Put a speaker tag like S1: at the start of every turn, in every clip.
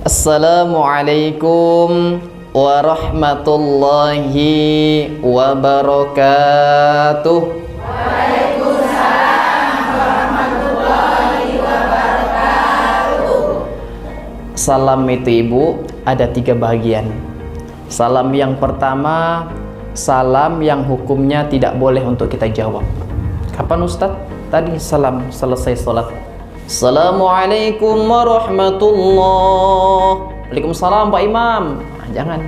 S1: Assalamualaikum warahmatullahi wabarakatuh.
S2: Waalaikumsalam warahmatullahi wabarakatuh.
S1: Salam itu Ibu ada 3 bagian. Salam yang pertama, salam yang hukumnya tidak boleh untuk kita jawab. Kapan Ustadz? Tadi salam selesai sholat. Assalamualaikum warahmatullahi. Waalaikumsalam Pak Imam. Jangan,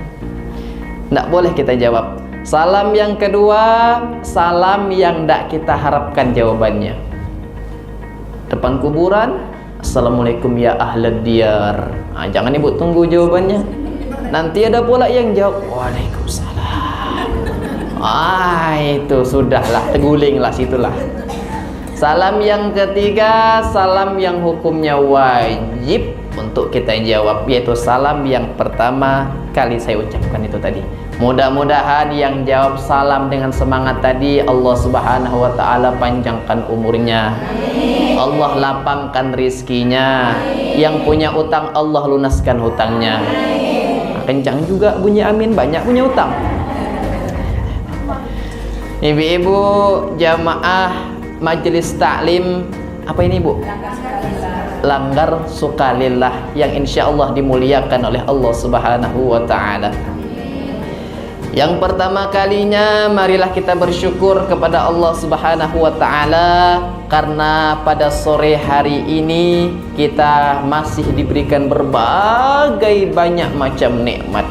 S1: tidak boleh kita jawab. Salam yang kedua, salam yang tidak kita harapkan jawabannya. Depan kuburan, Assalamualaikum ya ahlad diyar. Jangan Ibu tunggu jawabannya. Nanti ada pula yang jawab Waalaikumsalam. Itu sudahlah, tegulinglah situlah. Salam yang ketiga, salam yang hukumnya wajib untuk kita jawab, yaitu salam yang pertama kali saya ucapkan itu tadi. Mudah-mudahan yang jawab salam dengan semangat tadi Allah Subhanahu wa taala panjangkan umurnya. Allah lapangkan rizkinya. Yang punya utang Allah lunaskan hutangnya. Kencang juga bunyi amin, banyak punya utang. Ibu-ibu jamaah majelis taklim, apa ini Bu? Langgar sukalillah, yang insya Allah dimuliakan oleh Allah Subhanahu wa ta'ala. Yang pertama kalinya marilah kita bersyukur kepada Allah Subhanahu wa ta'ala, karena pada sore hari ini kita masih diberikan berbagai banyak macam nikmat.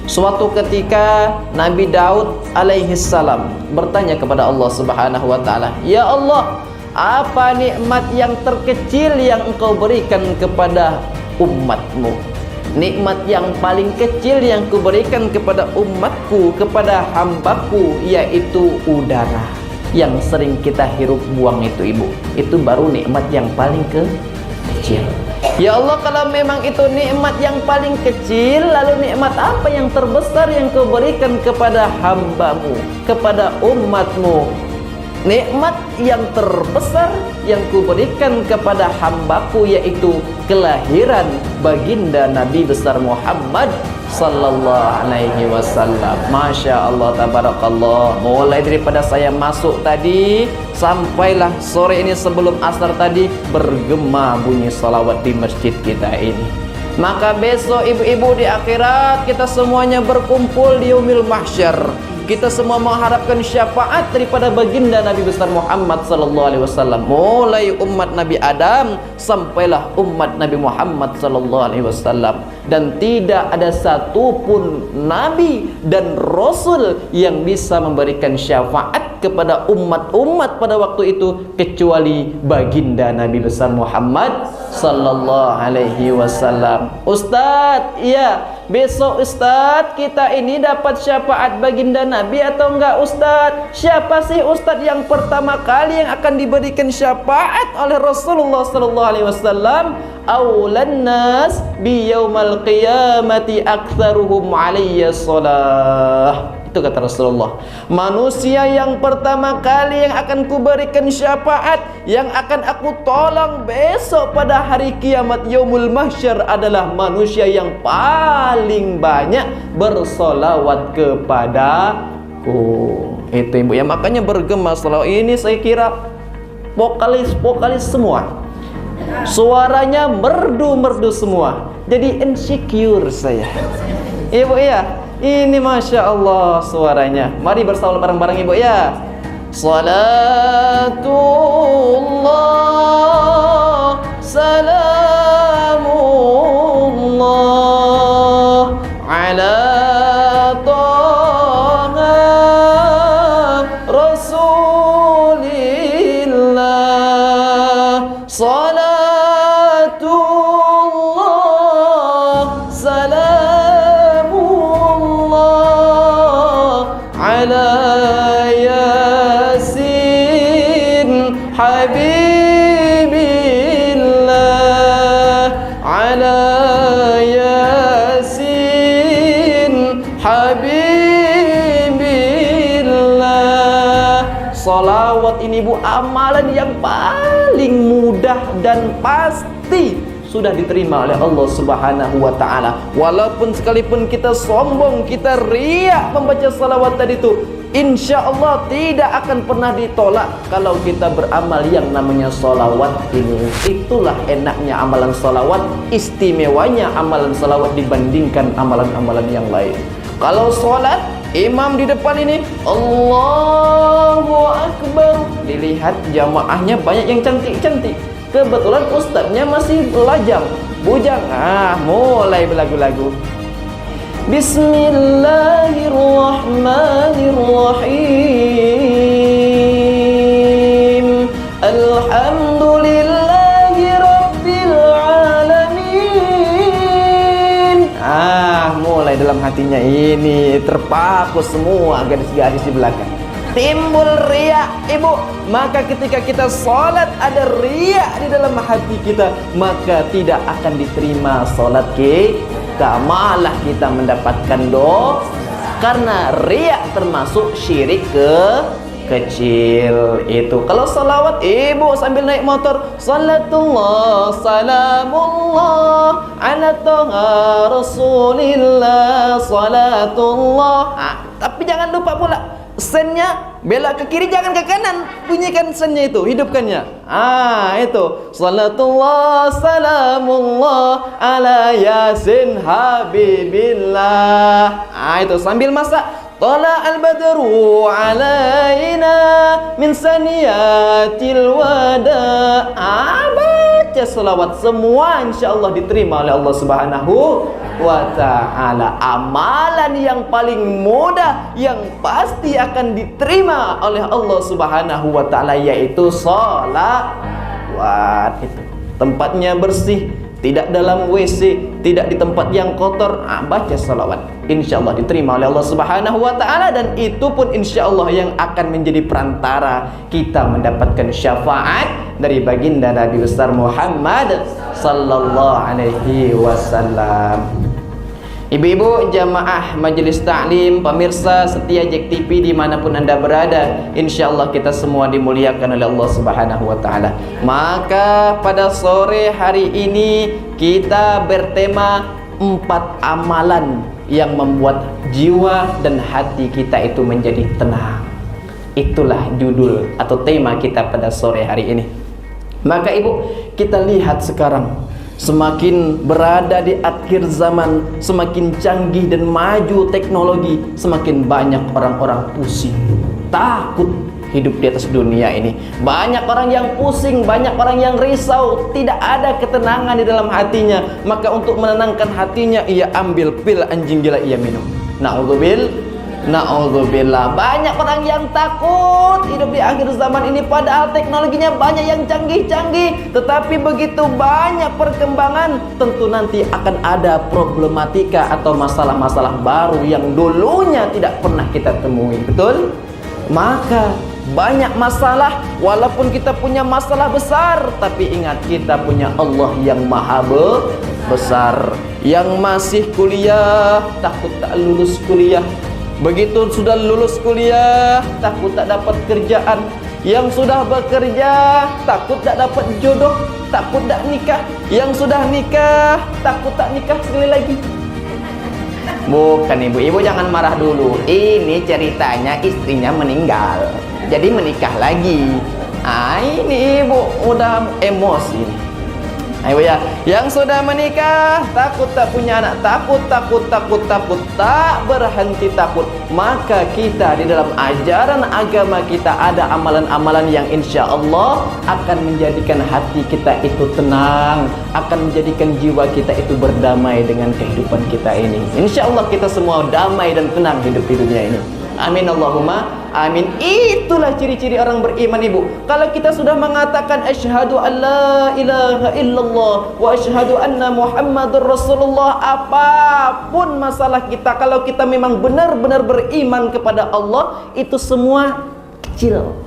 S1: Suatu ketika Nabi Daud alaihissalam bertanya kepada Allah Subhanahu wa ta'ala, "Ya Allah, apa nikmat yang terkecil yang engkau berikan kepada umatmu? Nikmat yang paling kecil yang kuberikan kepada umatku, kepada hambaku, yaitu udara yang sering kita hirup buang itu Ibu. Itu baru nikmat yang paling kecil. Ya Allah, kalau memang itu nikmat yang paling kecil, lalu nikmat apa yang terbesar yang kau berikan kepada hambamu, kepada umatmu? Nikmat yang terbesar yang kuberikan kepada hambaku yaitu kelahiran baginda Nabi besar Muhammad sallallahu alaihi wasallam." Masya Allah, tabarakallah. Mulai daripada saya masuk tadi sampailah sore ini sebelum asar tadi bergema bunyi salawat di masjid kita ini. Maka besok ibu-ibu di akhirat kita semuanya berkumpul di yaumil mahsyar. Kita semua mengharapkan syafaat daripada baginda Nabi besar Muhammad sallallahu alaihi wasallam. Mulai umat Nabi Adam sampailah umat Nabi Muhammad sallallahu alaihi wasallam. Dan tidak ada satupun nabi dan rasul yang bisa memberikan syafaat kepada umat-umat pada waktu itu kecuali baginda Nabi besar Muhammad sallallahu alaihi wasallam. Ustadz, iya, besok Ustadz kita ini dapat syafaat baginda Nabi atau enggak Ustadz? Siapa sih Ustadz yang pertama kali yang akan diberikan syafaat oleh Rasulullah sallallahu alaihi wasallam? Aulan nas bi yaumal qiyamati aktsaruhum alayya shalah. Itu kata Rasulullah. Manusia yang pertama kali yang akan kuberikan syafaat, yang akan aku tolong besok pada hari kiamat yaumul mahsyar adalah manusia yang paling banyak bersolawat kepadaku. Itu Ibu ya, makanya bergema selawat ini. Saya kira vokalis semua suaranya merdu-merdu semua. Jadi insecure saya. Ibu ya, ini Masya Allah suaranya. Mari bersalawat bareng-bareng Ibu ya. Salatullah salamullah ala Taha Rasulillah. Salatullah salamullah ala Yasin Habibillah, ala Yasin Habibillah. Salawat ini Bu amalan yang paling mudah dan pasti sudah diterima oleh Allah Subhanahu wa taala. Walaupun sekalipun kita sombong, kita riak membaca salawat tadi itu, insya Allah tidak akan pernah ditolak kalau kita beramal yang namanya salawat ini. Itulah enaknya amalan salawat, istimewanya amalan salawat dibandingkan amalan-amalan yang lain. Kalau sholat, imam di depan ini Allahu Akbar, dilihat jamaahnya banyak yang cantik-cantik. Kebetulan ustadznya masih lajang, bujang. Mulai berlagu-lagu. Bismillahirrahmanirrahim. Alhamdulillahi Rabbil Alamin. Mulai dalam hatinya ini terpaku semua gadis-gadis di belakang. Timbul riak, ibu. Maka ketika kita sholat ada riak di dalam hati kita, maka tidak akan diterima sholat kita, malah kita mendapatkan dosa. Karena riak termasuk syirik kecil itu. Kalau salawat, ibu sambil naik motor, salatullah salamullah ala toha rasulillah salatullah. Tapi jangan lupa pula sennya belok ke kiri, jangan ke kanan. Bunyikan sennya itu, hidupkannya. Itu salatullah salamullah ala yasin habibillah. Itu sambil masak, tala al-badru alaina min saniyatil wada. Baca selawat semua, insyaallah diterima oleh Allah Subhanahu wa ta'ala. Amalan yang paling mudah yang pasti akan diterima oleh Allah Subhanahu wa ta'ala yaitu sholawat. Itu tempatnya bersih, tidak dalam WC, tidak di tempat yang kotor. Baca salawat, insyaallah diterima oleh Allah Subhanahu wa ta'ala. Dan itu pun insyaallah yang akan menjadi perantara kita mendapatkan syafaat dari baginda Nabi besar Muhammad sallallahu alaihi wasallam. Ibu-ibu jamaah majelis taklim, pemirsa setia JEK TV dimanapun anda berada, insyaallah kita semua dimuliakan oleh Allah Subhanahu wa ta'ala. Maka pada sore hari ini kita bertema 4 amalan yang membuat jiwa dan hati kita itu menjadi tenang. Itulah judul atau tema kita pada sore hari ini. Maka ibu, kita lihat sekarang semakin berada di akhir zaman, semakin canggih dan maju teknologi, semakin banyak orang-orang pusing, takut hidup di atas dunia ini. Banyak orang yang pusing, banyak orang yang risau, tidak ada ketenangan di dalam hatinya. Maka untuk menenangkan hatinya, ia ambil pil anjing gila, ia minum. Na'udzubillah. Banyak orang yang takut hidup di akhir zaman ini, padahal teknologinya banyak yang canggih-canggih. Tetapi begitu banyak perkembangan, tentu nanti akan ada problematika atau masalah-masalah baru yang dulunya tidak pernah kita temui. Betul? Maka banyak masalah, walaupun kita punya masalah besar, tapi ingat kita punya Allah yang maha besar. Yang masih kuliah takut tak lulus kuliah, begitu sudah lulus kuliah takut tak dapat kerjaan. Yang sudah bekerja takut tak dapat jodoh, takut tak nikah. Yang sudah nikah takut tak nikah sekali lagi. Bukan ibu jangan marah dulu. Ini ceritanya istrinya meninggal, jadi menikah lagi. Ini ibu udah emosi. Ayo ya, yang sudah menikah takut tak punya anak, takut, tak berhenti takut. Maka kita di dalam ajaran agama kita ada amalan-amalan yang insya Allah akan menjadikan hati kita itu tenang, akan menjadikan jiwa kita itu berdamai dengan kehidupan kita ini. Insya Allah kita semua damai dan tenang hidup di dunia ini. Amin Allahumma amin. Itulah ciri-ciri orang beriman ibu. Kalau kita sudah mengatakan asyhadu an la ilaha illallah wa asyhadu anna muhammadur rasulullah, apapun masalah kita, kalau kita memang benar-benar beriman kepada Allah, itu semua kecil,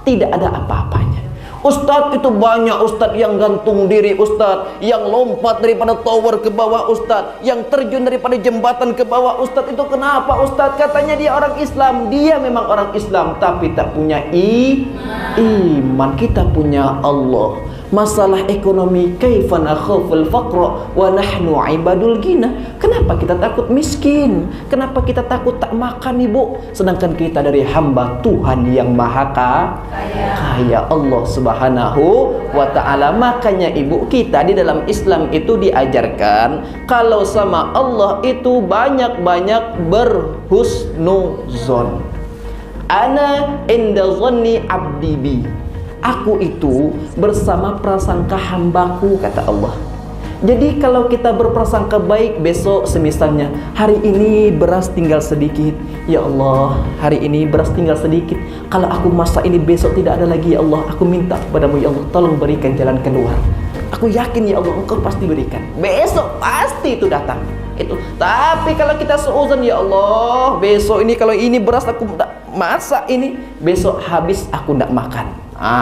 S1: tidak ada apa-apanya. Ustadz itu banyak ustadz yang gantung diri, ustadz yang lompat daripada tower ke bawah, ustadz yang terjun daripada jembatan ke bawah, ustadz itu kenapa ustadz? Katanya dia orang Islam. Dia memang orang Islam tapi tak punya iman. Kita punya Allah. Masalah ekonomi, kaifa nakhaful faqra wa nahnu ibadul ghina. Kenapa kita takut miskin? Kenapa kita takut tak makan, Ibu? Sedangkan kita dari hamba Tuhan yang maha kaya, Allah Subhanahu wa ta'ala. Makanya Ibu, kita di dalam Islam itu diajarkan kalau sama Allah itu banyak-banyak berhusnuzon. Ana inda dhanni abdi bi. Aku itu bersama prasangka hambaku, kata Allah. Jadi kalau kita berprasangka baik, besok semisalnya hari ini beras tinggal sedikit, ya Allah, hari ini beras tinggal sedikit. Kalau aku masak ini besok tidak ada lagi, ya Allah, aku minta kepadamu, ya Allah, tolong berikan jalan keluar. Aku yakin, ya Allah, Engkau pasti berikan. Besok pasti itu datang. Itu. Tapi kalau kita seuzon, ya Allah, besok ini kalau ini beras aku masak ini, besok habis aku tidak makan.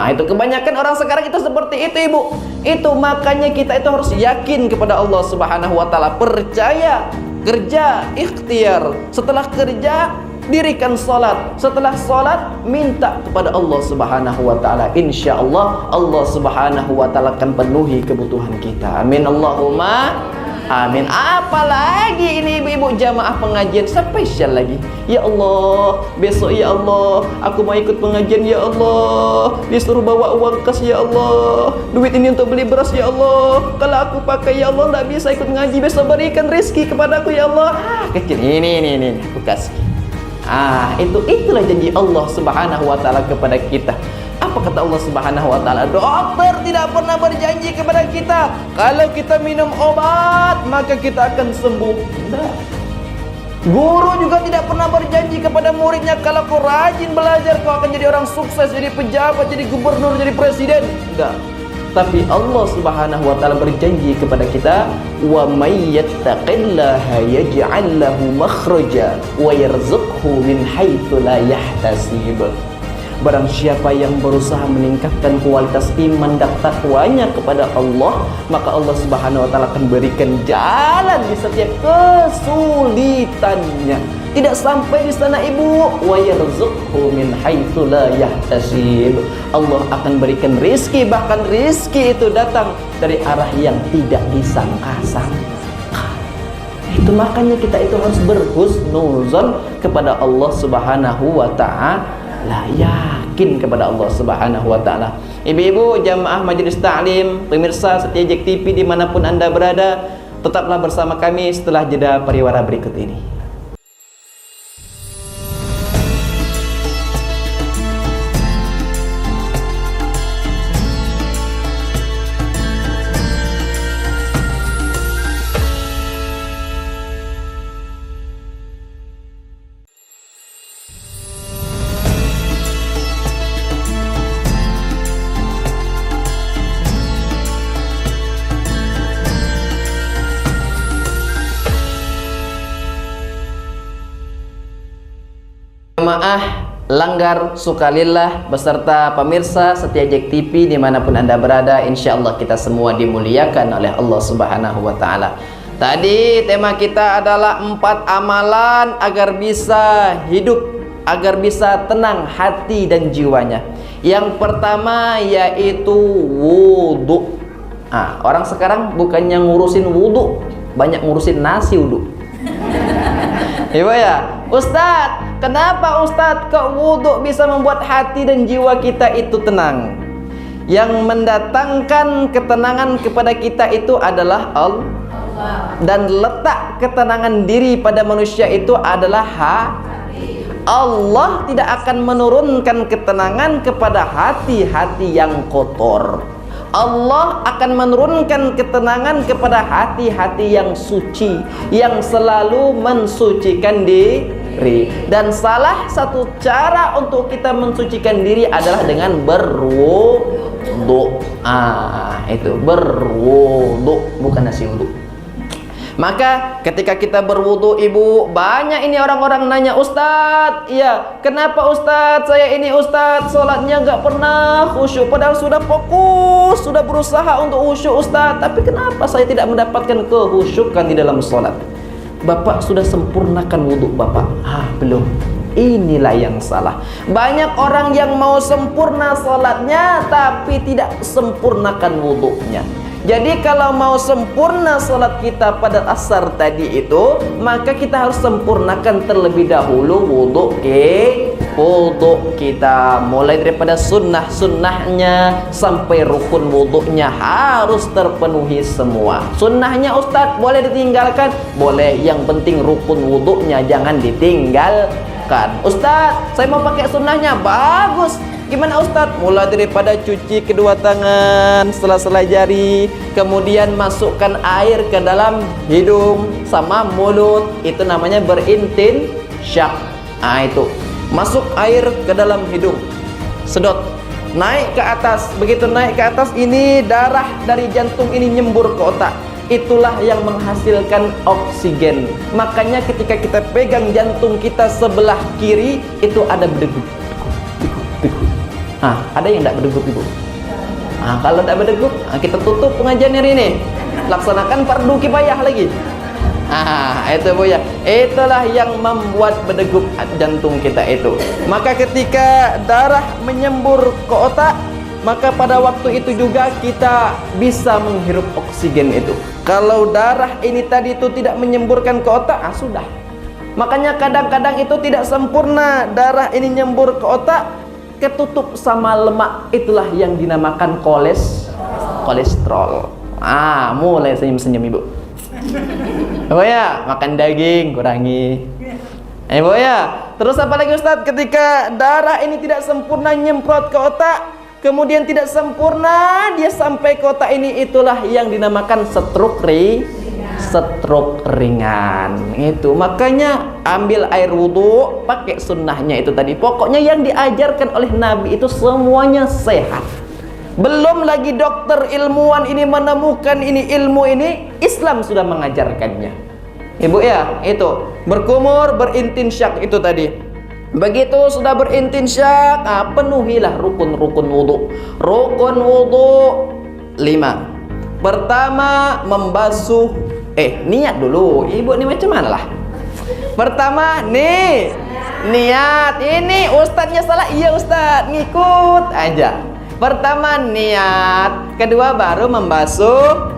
S1: Itu kebanyakan orang sekarang itu seperti itu, Ibu. Itu makanya kita itu harus yakin kepada Allah Subhanahu wa ta'ala. Percaya, kerja, ikhtiar. Setelah kerja, dirikan salat. Setelah salat, minta kepada Allah Subhanahu wa ta'ala. Insya Allah, Allah Subhanahu wa ta'ala akan penuhi kebutuhan kita. Amin Allahumma amin. Apalagi ini ibu-ibu jamaah pengajian spesial lagi. Ya Allah, besok ya Allah, aku mau ikut pengajian, ya Allah. Disuruh bawa uang kas, ya Allah. Duit ini untuk beli beras, ya Allah. Kalau aku pakai, ya Allah, tidak bisa ikut ngaji. Besok berikan rezeki kepadaku, ya Allah. Kecil, ini, aku kasih. Itulah janji Allah Subhanahu wa ta'ala kepada kita. Apa kata Allah Subhanahu wa ta'ala? Dokter tidak pernah berjanji kepada kita kalau kita minum obat maka kita akan sembuh. Tidak. Guru juga tidak pernah berjanji kepada muridnya kalau kau rajin belajar kau akan jadi orang sukses, jadi pejabat, jadi gubernur, jadi presiden. Tidak. Tapi Allah Subhanahu wa ta'ala berjanji kepada kita, wa may yattaqillaha yaj'al lahu makhraja wa yarzuqhu min haitsu la yahtasib. Barang siapa yang berusaha meningkatkan kualitas iman dan takwanya kepada Allah, maka Allah Subhanahu wa ta'ala akan berikan jalan di setiap kesulitannya. Tidak sampai di sana, Ibu, wa yarzuqhu min haitsu la yahtasib. Allah akan berikan rizki, bahkan rizki itu datang dari arah yang tidak disangka-sangka. Itu makanya kita itu harus berhusnuzon kepada Allah Subhanahu wa ta'ala. Yakin kepada Allah Subhanahu wa ta'ala. Ibu-ibu jamaah majelis ta'lim, pemirsa setia JEK TV dimanapun anda berada, tetaplah bersama kami setelah jeda pariwara berikut ini. Jamaah Langgar Sukalillah beserta pemirsa setia JEK TV dimanapun anda berada, insya Allah kita semua dimuliakan oleh Allah Subhanahu wa ta'ala. Tadi tema kita adalah 4 amalan agar bisa hidup, agar bisa tenang hati dan jiwanya. Yang pertama yaitu wudhu. Orang sekarang bukannya ngurusin wudhu, banyak ngurusin nasi wudhu. Ibu ya, Ustadz, kenapa Ustadz kok wudhu bisa membuat hati dan jiwa kita itu tenang? Yang mendatangkan ketenangan kepada kita itu adalah Allah. Dan letak ketenangan diri pada manusia itu adalah hati. Allah tidak akan menurunkan ketenangan kepada hati-hati yang kotor. Allah akan menurunkan ketenangan kepada hati-hati yang suci, yang selalu mensucikan diri. Dan salah satu cara untuk kita mensucikan diri adalah dengan berwudu. Itu berwudu, bukan nasi wudu. Maka ketika kita berwudu, ibu, banyak ini orang-orang nanya, Ustadz, iya, kenapa Ustadz, saya ini Ustadz, sholatnya nggak pernah khusyuk, padahal sudah fokus, sudah berusaha untuk khusyuk Ustadz, tapi kenapa saya tidak mendapatkan kehusyukan di dalam sholat? Bapak sudah sempurnakan wudu Bapak? Belum. Inilah yang salah. Banyak orang yang mau sempurna salatnya tapi tidak sempurnakan wuduknya. Jadi kalau mau sempurna salat kita pada asar tadi itu, maka kita harus sempurnakan terlebih dahulu wuduk kita. Mulai daripada sunnahnya sampai rukun wuduknya harus terpenuhi semua. Sunnahnya Ustadz boleh ditinggalkan? Boleh, yang penting rukun wuduknya jangan ditinggalkan. Ustadz, saya mau pakai sunnahnya. Bagus. Gimana Ustadz? Mulai daripada cuci kedua tangan, sela-sela jari, kemudian masukkan air ke dalam hidung sama mulut. Itu namanya berintinsyak. Itu. Masuk air ke dalam hidung. Sedot. Naik ke atas. Begitu naik ke atas, ini darah dari jantung ini nyembur ke otak. Itulah yang menghasilkan oksigen. Makanya ketika kita pegang jantung kita sebelah kiri, itu ada berdegup. Ada yang tidak berdegup ibu? Kalau tidak berdegup, kita tutup pengajian hari ini. Laksanakan fardu kifayah lagi. Itu bu ya. Itulah yang membuat berdegup jantung kita itu. Maka ketika darah menyembur ke otak, maka pada waktu itu juga kita bisa menghirup oksigen itu. Kalau darah ini tadi itu tidak menyemburkan ke otak, sudah. Makanya kadang-kadang itu tidak sempurna. Darah ini nyembur ke otak, ketutup sama lemak. Itulah yang dinamakan kolesterol. Mulai senyum-senyum ibu. Oh ya, makan daging kurangi. Bu ya. Terus apa lagi Ustadz? Ketika darah ini tidak sempurna nyemprot ke otak, kemudian tidak sempurna dia sampai ke otak ini, itulah yang dinamakan stroke ringan. Itu makanya ambil air wudhu, pakai sunnahnya itu tadi. Pokoknya yang diajarkan oleh Nabi itu semuanya sehat. Belum lagi dokter ilmuwan ini menemukan ini ilmu ini, Islam sudah mengajarkannya. Ibu ya, itu berkumur, berintinsyak itu tadi. Begitu sudah berintinsyak, penuhilah rukun-rukun wudhu. Rukun wudhu 5. Pertama, membasuh. Niat dulu. Ibu ini macam mana lah? Pertama, niat. Ini ustadznya salah. Iya ustadz, ngikut aja. Pertama niat, kedua baru membasuh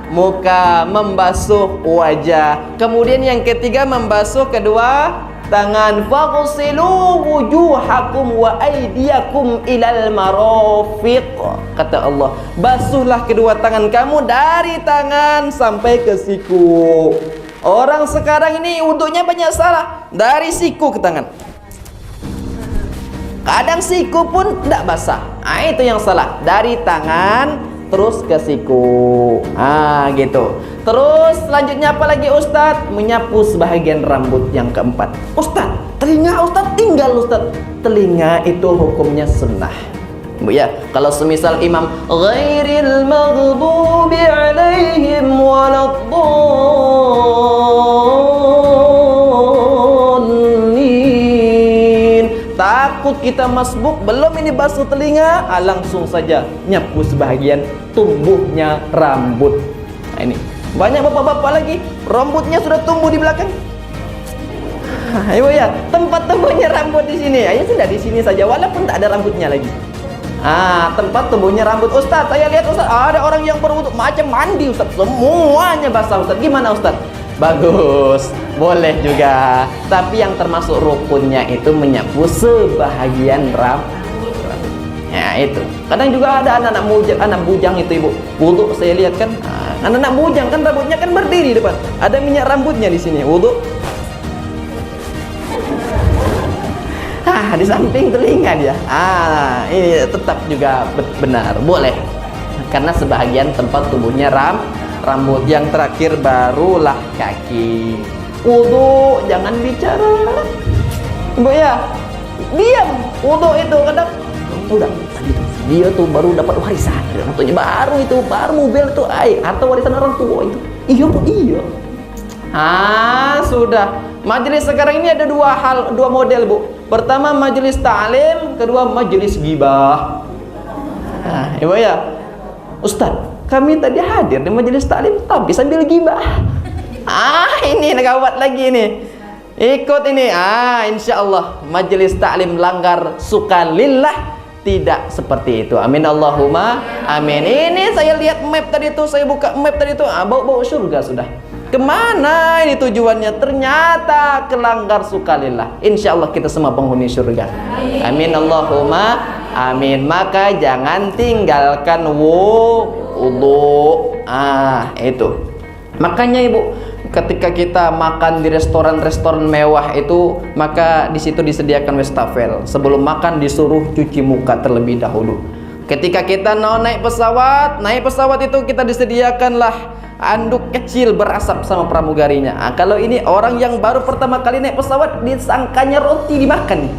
S1: muka, membasuh wajah. Kemudian yang ketiga membasuh kedua tangan. Faghsilu wujuhakum wa aydiyakum ilal marafiq. Kata Allah, basuhlah kedua tangan kamu dari tangan sampai ke siku. Orang sekarang ini wudhunya banyak salah, dari siku ke tangan. Kadang siku pun tidak basah. Itu yang salah. Dari tangan terus ke siku. Gitu. Terus selanjutnya apa lagi Ustadz? Menyapu sebahagian rambut yang keempat. Ustadz, telinga Ustadz tinggal Ustadz. Telinga itu hukumnya sunnah. Bu ya, kalau semisal imam ghairil maghdubi alaihim waladdallin, takut kita masbuk, belum ini basuh telinga, langsung saja nyapu sebahagian tumbuhnya rambut. Ini banyak bapak-bapak lagi rambutnya sudah tumbuh di belakang. Ayo ya, tempat tumbuhnya rambut di sini. Ayo sudah di sini saja walaupun tak ada rambutnya lagi. Tempat tumbuhnya rambut. Ustaz, saya lihat Ustaz, ada orang yang berwudhu macam mandi Ustaz, semuanya basah Ustaz. Gimana Ustaz? Bagus, boleh juga. Tapi yang termasuk rukunnya itu menyapu sebahagian rambut. Ya itu. Kadang juga ada anak bujang itu ibu. Wudhu saya lihat kan, anak bujang kan rambutnya kan berdiri depan. Ada minyak rambutnya di sini. Wudhu. Di samping telinga dia. Ini tetap juga benar, boleh. Karena sebahagian tempat tubuhnya rambut. Yang terakhir barulah kaki. Wudu jangan bicara. Bu ya, diam. Wudu itu kadang udah tadi dia tuh baru dapat warisan dari orang tuanya, baru mobil tuh atau warisan orang tua itu. Iya. Sudah. Majelis sekarang ini ada dua model, Bu. Pertama majelis ta'lim, kedua majelis ghibah. Ibu ya, Ustaz, kami tadi hadir di majelis ta'lim tapi sambil ghibah. Ini gawat lagi nih. Ikut ini, insya Allah majelis taklim langgar sukalillah tidak seperti itu. Amin Allahumma amin. Ini saya lihat map tadi itu, saya buka map tadi itu, bau-bau surga sudah. Kemana ini tujuannya? Ternyata ke langgar sukalillah. Insya Allah kita semua penghuni surga. Amin Allahumma amin. Maka jangan tinggalkan wudu. Itu. Makanya Ibu, ketika kita makan di restoran-restoran mewah itu, maka di situ disediakan wastafel. Sebelum makan disuruh cuci muka terlebih dahulu. Ketika kita mau naik pesawat itu kita disediakanlah anduk kecil berasap sama pramugarinya. Kalau ini orang yang baru pertama kali naik pesawat disangkanya roti dimakan.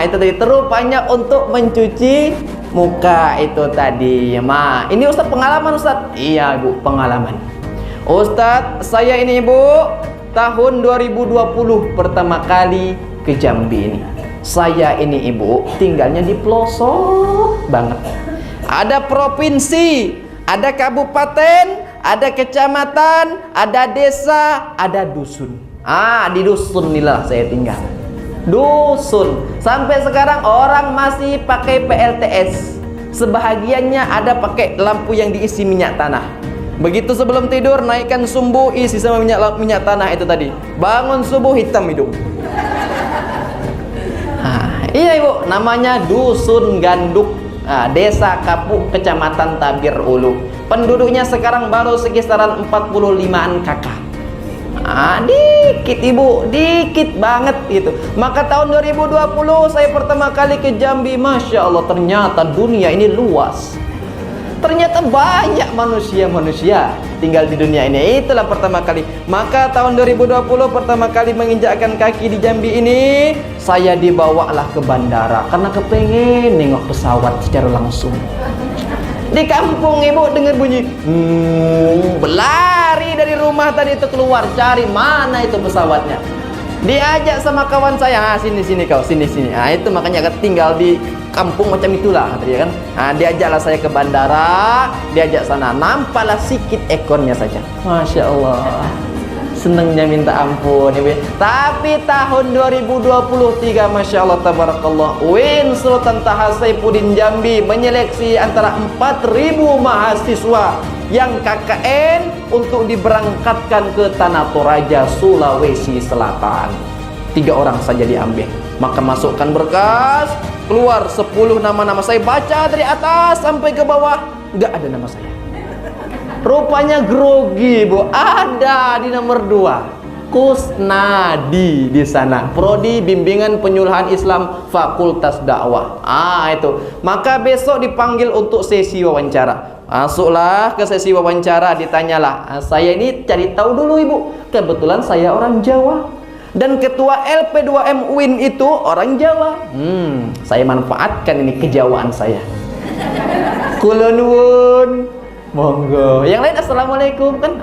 S1: Itu tadi terupanya untuk mencuci muka itu tadi. Ini Ustaz pengalaman Ustaz. Iya Bu, pengalaman. Ustadz, saya ini Ibu tahun 2020 pertama kali ke Jambi ini. Saya ini Ibu tinggalnya di pelosok banget. Ada provinsi, ada kabupaten, ada kecamatan, ada desa, ada dusun. Di dusun inilah saya tinggal. Dusun. Sampai sekarang orang masih pakai PLTS. Sebahagiannya ada pakai lampu yang diisi minyak tanah. Begitu sebelum tidur naikkan sumbu isi sama minyak tanah itu tadi. Bangun subuh hitam hidung. Iya Ibu, namanya dusun Ganduk, desa Kapuk, kecamatan Tabir Ulu. Penduduknya sekarang baru sekisaran 45-an kakak. Dikit Ibu, dikit banget gitu. Maka tahun 2020 saya pertama kali ke Jambi. Masya Allah, ternyata dunia ini luas. Ternyata banyak manusia-manusia tinggal di dunia ini. Itulah pertama kali. Maka tahun 2020 pertama kali menginjakkan kaki di Jambi ini, saya dibawalah ke bandara karena kepengen nengok pesawat secara langsung. Di kampung Ibu dengar bunyi, berlari dari rumah tadi itu keluar cari mana itu pesawatnya. Diajak sama kawan saya, sini kau, sini. Itu makanya tinggal di kampung macam itulah, ya kan? Diajaklah saya ke bandara, diajak sana, nampaklah sikit ekornya saja. Masya Allah, senengnya minta ampun, Ibu. Tapi tahun 2023, Masya Allah, tabarakallah, UIN Sultan Taha Saifuddin Jambi menyeleksi antara 4.000 mahasiswa yang KKN untuk diberangkatkan ke Tanah Toraja, Sulawesi Selatan. 3 orang saja diambil. Maka masukkan berkas, keluar 10 nama-nama. Saya baca dari atas sampai ke bawah, nggak ada nama saya. Rupanya grogi Bu, ada di nomor 2, Kusnadi di sana, Prodi Bimbingan Penyuluhan Islam Fakultas Dakwah. Itu. Maka besok dipanggil untuk sesi wawancara. Masuklah ke sesi wawancara, ditanyalah. Saya ini cari tahu dulu Ibu. Kebetulan saya orang Jawa. Dan ketua LP2M UIN itu orang Jawa. Saya manfaatkan ini kejawaan saya. Kula nuwun. Monggo. Yang lain assalamualaikum kan?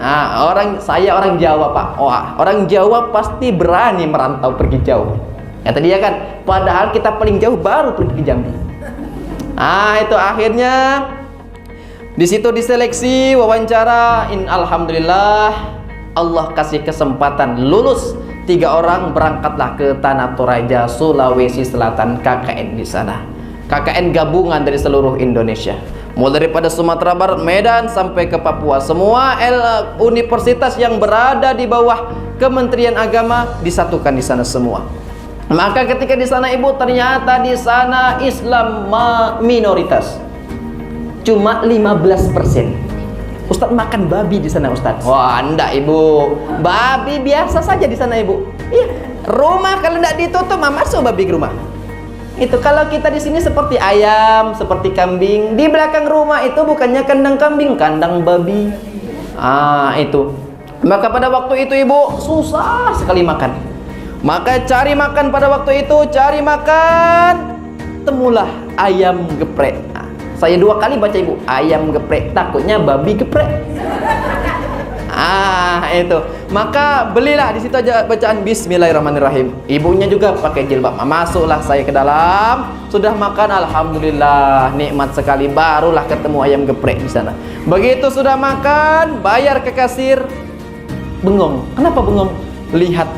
S1: Saya orang Jawa Pak. Orang Jawa pasti berani merantau pergi jauh. Kata dia kan, padahal kita paling jauh baru pergi ke Jambi. Itu akhirnya di situ diseleksi wawancara. Alhamdulillah Allah kasih kesempatan lulus. 3 orang berangkatlah ke Tanah Toraja, Sulawesi Selatan, KKN di sana. KKN gabungan dari seluruh Indonesia. Mulai daripada Sumatera Barat, Medan sampai ke Papua, semua universitas yang berada di bawah Kementerian Agama disatukan di sana semua. Maka ketika di sana Ibu, ternyata di sana Islam minoritas. Cuma 15%. Ustadz makan babi di sana Ustadz. Wah, enggak Ibu. Babi biasa saja di sana Ibu. Iya, rumah kalau enggak ditutup masuk babi ke rumah. Itu kalau kita di sini seperti ayam, seperti kambing. Di belakang rumah itu bukannya kandang kambing, kandang babi. Itu. Maka pada waktu itu Ibu susah sekali makan. Maka cari makan pada waktu itu, cari makan, temulah ayam geprek. Saya 2 kali baca Ibu, ayam geprek, takutnya babi geprek. Itu. Maka belilah di situ aja bacaan Bismillahirrahmanirrahim. Ibunya juga pakai jilbab. Masuklah saya ke dalam, sudah makan, alhamdulillah, nikmat sekali. Barulah ketemu ayam geprek di sana. Begitu sudah makan, bayar ke kasir, bengong. Kenapa bengong? Lihat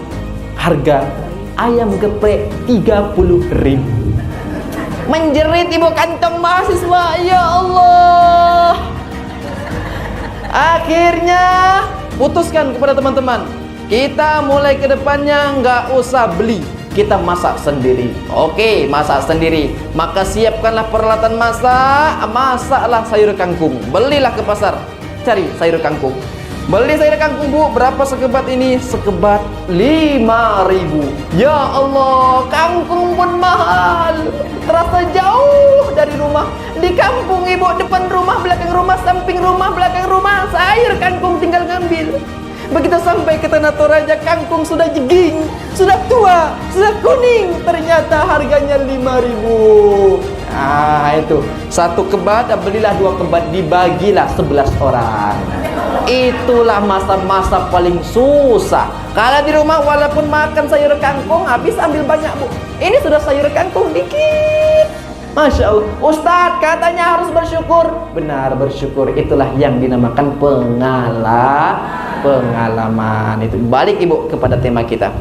S1: harga ayam geprek 30.000. Menjerit ibu kantong mahasiswa, ya Allah. Akhirnya putuskan kepada teman-teman, kita mulai ke depannya nggak usah beli, kita masak sendiri. Oke, masak sendiri. Maka siapkanlah peralatan masak, masaklah sayur kangkung. Belilah ke pasar, cari sayur kangkung. Beli sayur kangkung, Bu, berapa sekebat ini? Sekebat 5.000. Ya Allah, kangkung pun mahal. Terasa jauh dari rumah. Di kampung, Ibu, depan rumah, belakang rumah, samping rumah, belakang rumah, sayur kangkung tinggal ngambil. Begitu sampai ke Tanah Toraja, kangkung sudah jeging, sudah tua, sudah kuning. Ternyata harganya 5.000. Ah, itu. Satu kebat, belilah 2 kebat, dibagilah 11 orang. Itulah masa-masa paling susah. Kalau di rumah walaupun makan sayur kangkung habis, ambil banyak, Bu. Ini sudah sayur kangkung dikit. Masya Allah. Ustadz katanya harus bersyukur. Benar, bersyukur. Itulah yang dinamakan pengalaman. Itu balik, Ibu, kepada tema kita.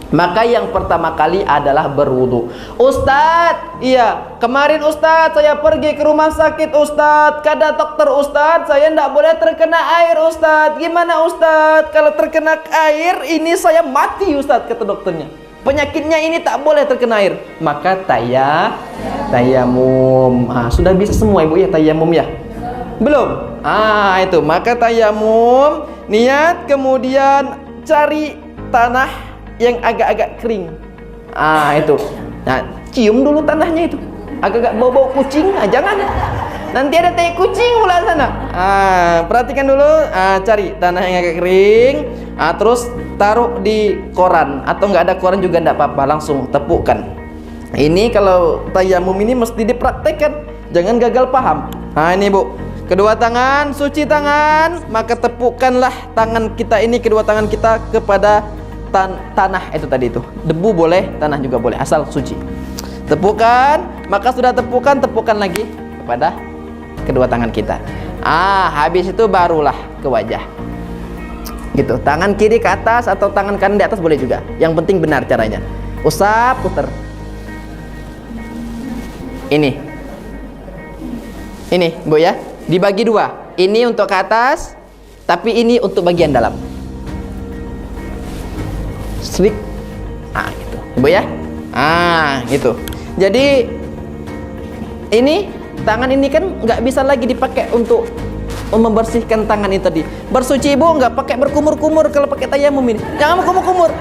S1: Maka yang pertama kali adalah berwudu. Ustadz, iya, kemarin Ustadz saya pergi ke rumah sakit Ustadz, kata dokter Ustadz saya tidak boleh terkena air Ustadz. Gimana Ustadz? Kalau terkena air ini saya mati Ustadz, kata dokternya. Penyakitnya ini tak boleh terkena air. Maka tayamum. Sudah bisa semua, Ibu, ya, tayamum, ya? Belum? Itu. Maka tayamum, niat, kemudian cari tanah yang agak-agak kering. Itu. Nah, cium dulu tanahnya itu. Agak-agak bau-bau kucing, jangan. Nanti ada tai kucing pula sana. Perhatikan dulu, cari tanah yang agak kering. Terus taruh di koran, atau nggak ada koran juga nggak apa-apa, langsung tepukkan. Ini kalau tayamum ini mesti dipraktekkan, jangan gagal paham. Ini, Bu, kedua tangan, suci tangan, maka tepukkanlah tangan kita ini, kedua tangan kita kepada tanah itu tadi itu. Debu boleh, tanah juga boleh, asal suci. Tepukan, maka sudah tepukan, tepukan lagi kepada kedua tangan kita. Habis itu barulah ke wajah. Gitu. Tangan kiri ke atas atau tangan kanan di atas boleh juga. Yang penting benar caranya. Usap, putar. Ini, Bu, ya. Dibagi 2. Ini untuk ke atas, tapi ini untuk bagian dalam. Slik. Gitu. Ibu, ya. Gitu. Jadi ini tangan ini kan nggak bisa lagi dipakai untuk membersihkan tangan ini tadi. Bersuci, Ibu, nggak pakai berkumur-kumur kalau pakai tayamum ini. Jangan berkumur-kumur.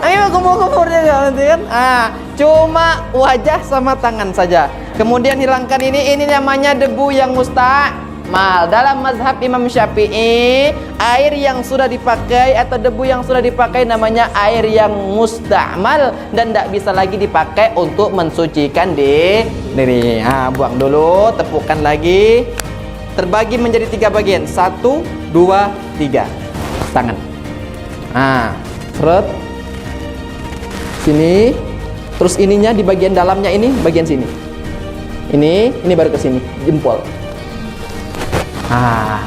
S1: Ayo kumur-kumur juga nanti kan. Cuma wajah sama tangan saja. Kemudian hilangkan ini namanya debu yang musta'mal. Dalam mazhab Imam Syafi'i, air yang sudah dipakai atau debu yang sudah dipakai namanya air yang musta'mal dan tidak bisa lagi dipakai untuk mensucikan diri. Buang dulu, tepukkan lagi. Terbagi menjadi 3 bagian. 1, 2, 3. Tangan. Seret. Sini. Terus ininya di bagian dalamnya ini, bagian sini. Ini baru ke sini, jempol.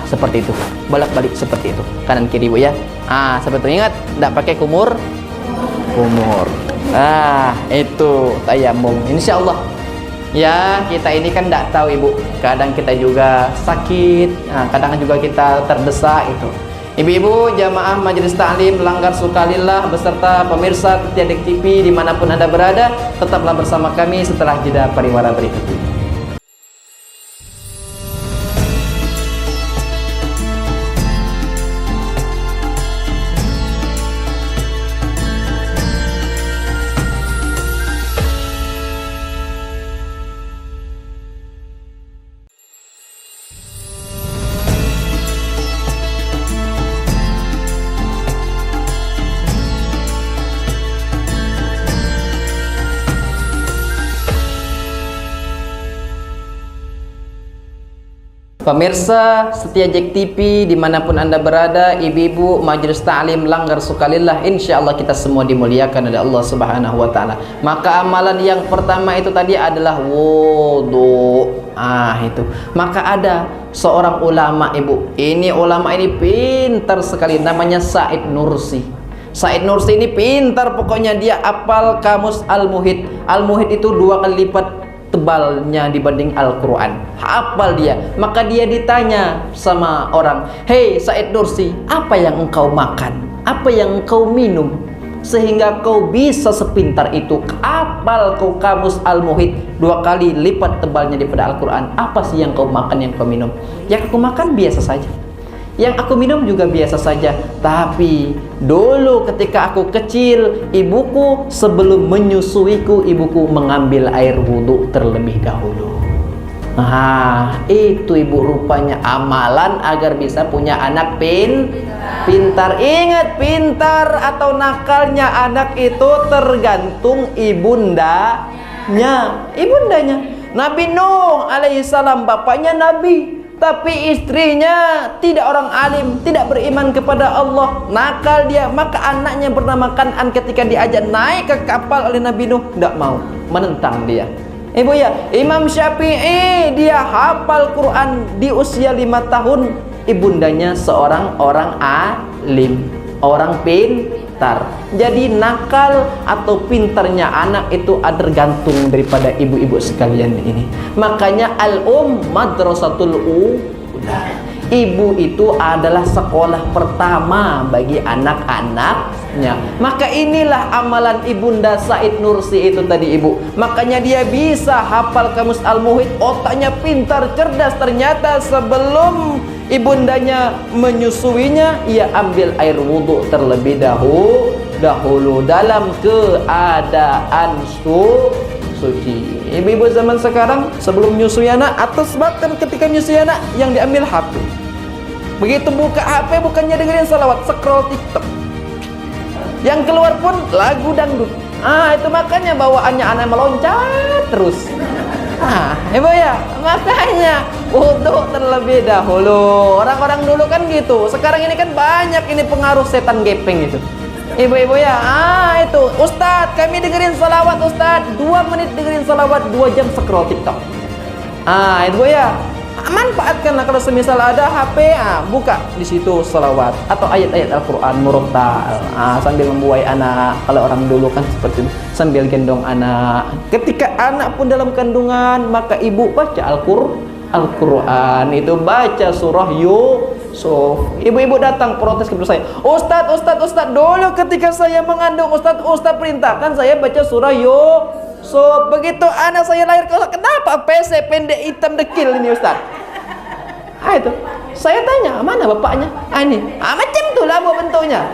S1: Seperti itu. Bolak-balik seperti itu. Kanan kiri, Bu, ya. Seperti itu. Ingat, tidak pakai kumur. Itu tayamum. Insya Allah. Ya, kita ini kan tidak tahu, Ibu. Kadang kita juga sakit, kadang juga kita terdesak itu. Ibu-ibu jamaah Majelis Ta'lim Langgar Sukalillah beserta pemirsa Tiadek TV dimanapun Anda berada, tetaplah bersama kami setelah jeda pariwara berikut ini. Pemirsa setia Jack TV dimanapun Anda berada, ibu-ibu Majelis Ta'lim Langgar Sukalillah, insya Allah kita semua dimuliakan oleh Allah Subhanahu wa Ta'ala. Maka amalan yang pertama itu tadi adalah wudu. Itu. Maka ada seorang ulama, Ibu. Ini ulama ini pintar sekali, namanya Said Nursi. Said Nursi ini pintar pokoknya, dia apal kamus Al-Muhit. Al-Muhit itu 2 kali lipat tebalnya dibanding Al-Quran. Hafal dia. Maka dia ditanya sama orang, "Hei Said Nursi, apa yang engkau makan? Apa yang engkau minum sehingga kau bisa sepintar itu? Apal kau kamus Al-Muhit 2 kali lipat tebalnya daripada Al-Quran. Apa sih yang kau makan, yang kau minum?" "Yang aku makan biasa saja, yang aku minum juga biasa saja. Tapi dulu ketika aku kecil, ibuku sebelum menyusuiku, ibuku mengambil air wudhu terlebih dahulu." Nah, itu ibu rupanya amalan agar bisa punya anak pintar. Ingat, pintar atau nakalnya anak itu tergantung ibundanya. Nabi Nuh alaihissalam bapaknya nabi, tapi istrinya tidak orang alim, tidak beriman kepada Allah, nakal dia. Maka anaknya bernama Kan'an ketika diajak naik ke kapal oleh Nabi Nuh, tidak mau, menentang dia. Ibu ya, Imam Syafi'i dia hafal Quran di usia 5 tahun. Ibundanya seorang orang alim, orang pintar. Jadi nakal atau pintarnya anak itu tergantung daripada ibu-ibu sekalian ini. Makanya madrasatul ula. Ibu itu adalah sekolah pertama bagi anak-anaknya. Maka inilah amalan ibunda Said Nursi itu tadi, ibu. Makanya dia bisa hafal kamus Al-Muhit, otaknya pintar, cerdas. Ternyata sebelum ibundanya menyusuinya, ia ambil air wudhu terlebih dahulu dalam keadaan suci. Ibu-ibu zaman sekarang sebelum menyusui anak atau bahkan ketika menyusui anak yang diambil HP. Begitu buka HP bukannya dengerin salawat, scroll TikTok. Yang keluar pun lagu dangdut. Itu makanya bawaannya anak meloncat terus. Ibu ya, makanya wudhu terlebih dahulu. Orang-orang dulu kan gitu. Sekarang ini kan banyak ini pengaruh setan gepeng itu. Ibu-ibu ya, itu Ustadz kami dengerin salawat Ustadz, 2 menit dengerin salawat, 2 jam scroll TikTok. Itu ya, manfaatkanlah kalau semisal ada HP, buka di situ salawat atau ayat-ayat Al-Quran murattal, sambil membuai anak. Kalau orang dulu kan seperti itu, sambil gendong anak. Ketika anak pun dalam kandungan, maka ibu baca Al-Quran itu, baca surah Yusuf. Ibu-ibu datang protes kepada saya, Ustadz, dulu ketika saya mengandung Ustadz perintahkan saya baca surah Yusuf. Begitu anak saya lahir, kenapa PC pendek hitam dekil ini Ustadz? Itu saya tanya, mana bapaknya? Ini macam itulah bentuknya.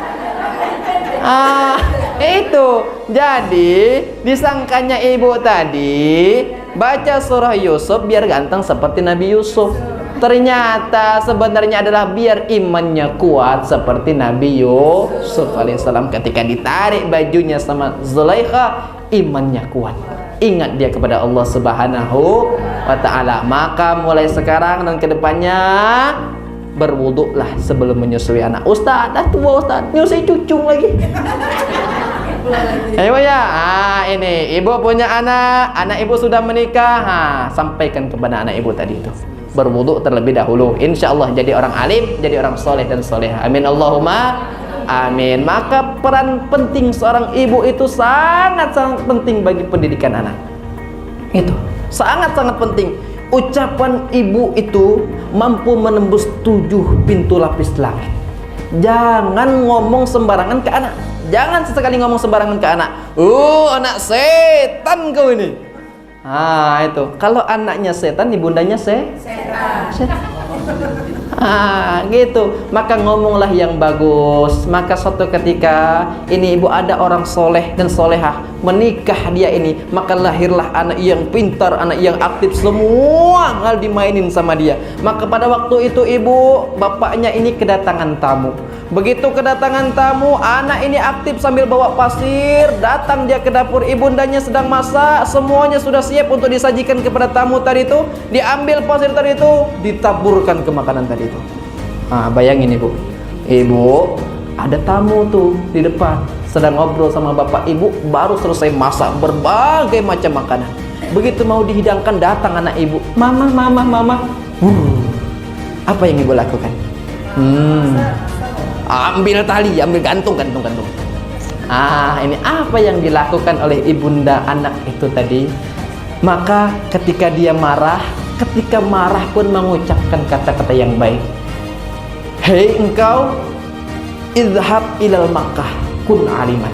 S1: Itu jadi disangkanya ibu tadi baca surah Yusuf biar ganteng seperti Nabi Yusuf. Ternyata sebenarnya adalah biar imannya kuat seperti Nabi Yusuf alaihissalam. Ketika ditarik bajunya sama Zulaikha, imannya kuat, ingat dia kepada Allah Subhanahu wa ta'ala. Maka mulai sekarang dan kedepannya berwuduklah sebelum menyusui anak. Ustadz, dah tua Ustadz, nyusui cucung lagi. Ayo ya, ini ibu punya anak ibu sudah menikah, sampaikan kepada anak ibu tadi itu, berwuduk terlebih dahulu. Insya Allah jadi orang alim, jadi orang soleh dan soleha. Amin Allahumma amin. Maka peran penting seorang ibu itu sangat-sangat penting bagi pendidikan anak. Itu sangat-sangat penting. Ucapan ibu itu mampu menembus 7 pintu lapis langit. Jangan ngomong sembarangan ke anak. Jangan sesekali ngomong sembarangan ke anak. Anak setan kau ini. Itu. Kalau anaknya setan, ibundanya setan. Gitu. Maka ngomonglah yang bagus. Maka suatu ketika ini ibu ada orang soleh dan solehah menikah dia ini, maka lahirlah anak yang pintar, anak yang aktif, semua hal dimainin sama dia. Maka pada waktu itu ibu bapaknya ini kedatangan tamu. Begitu kedatangan tamu, anak ini aktif sambil bawa pasir. Datang dia ke dapur, ibundanya sedang masak, semuanya sudah siap untuk disajikan kepada tamu tadi itu. Diambil pasir tadi itu, ditaburkan ke makanan tadi itu. Bayangin ibu ada tamu tuh di depan, sedang ngobrol sama bapak ibu, baru selesai masak berbagai macam makanan. Begitu mau dihidangkan, datang anak ibu, mama. Apa yang ibu lakukan? Ambil tali, ambil gantung. Ini apa yang dilakukan oleh ibunda anak itu tadi? Maka ketika dia marah, ketika marah pun mengucapkan kata-kata yang baik. Hei engkau, izhab ilal Makkah kun aliman.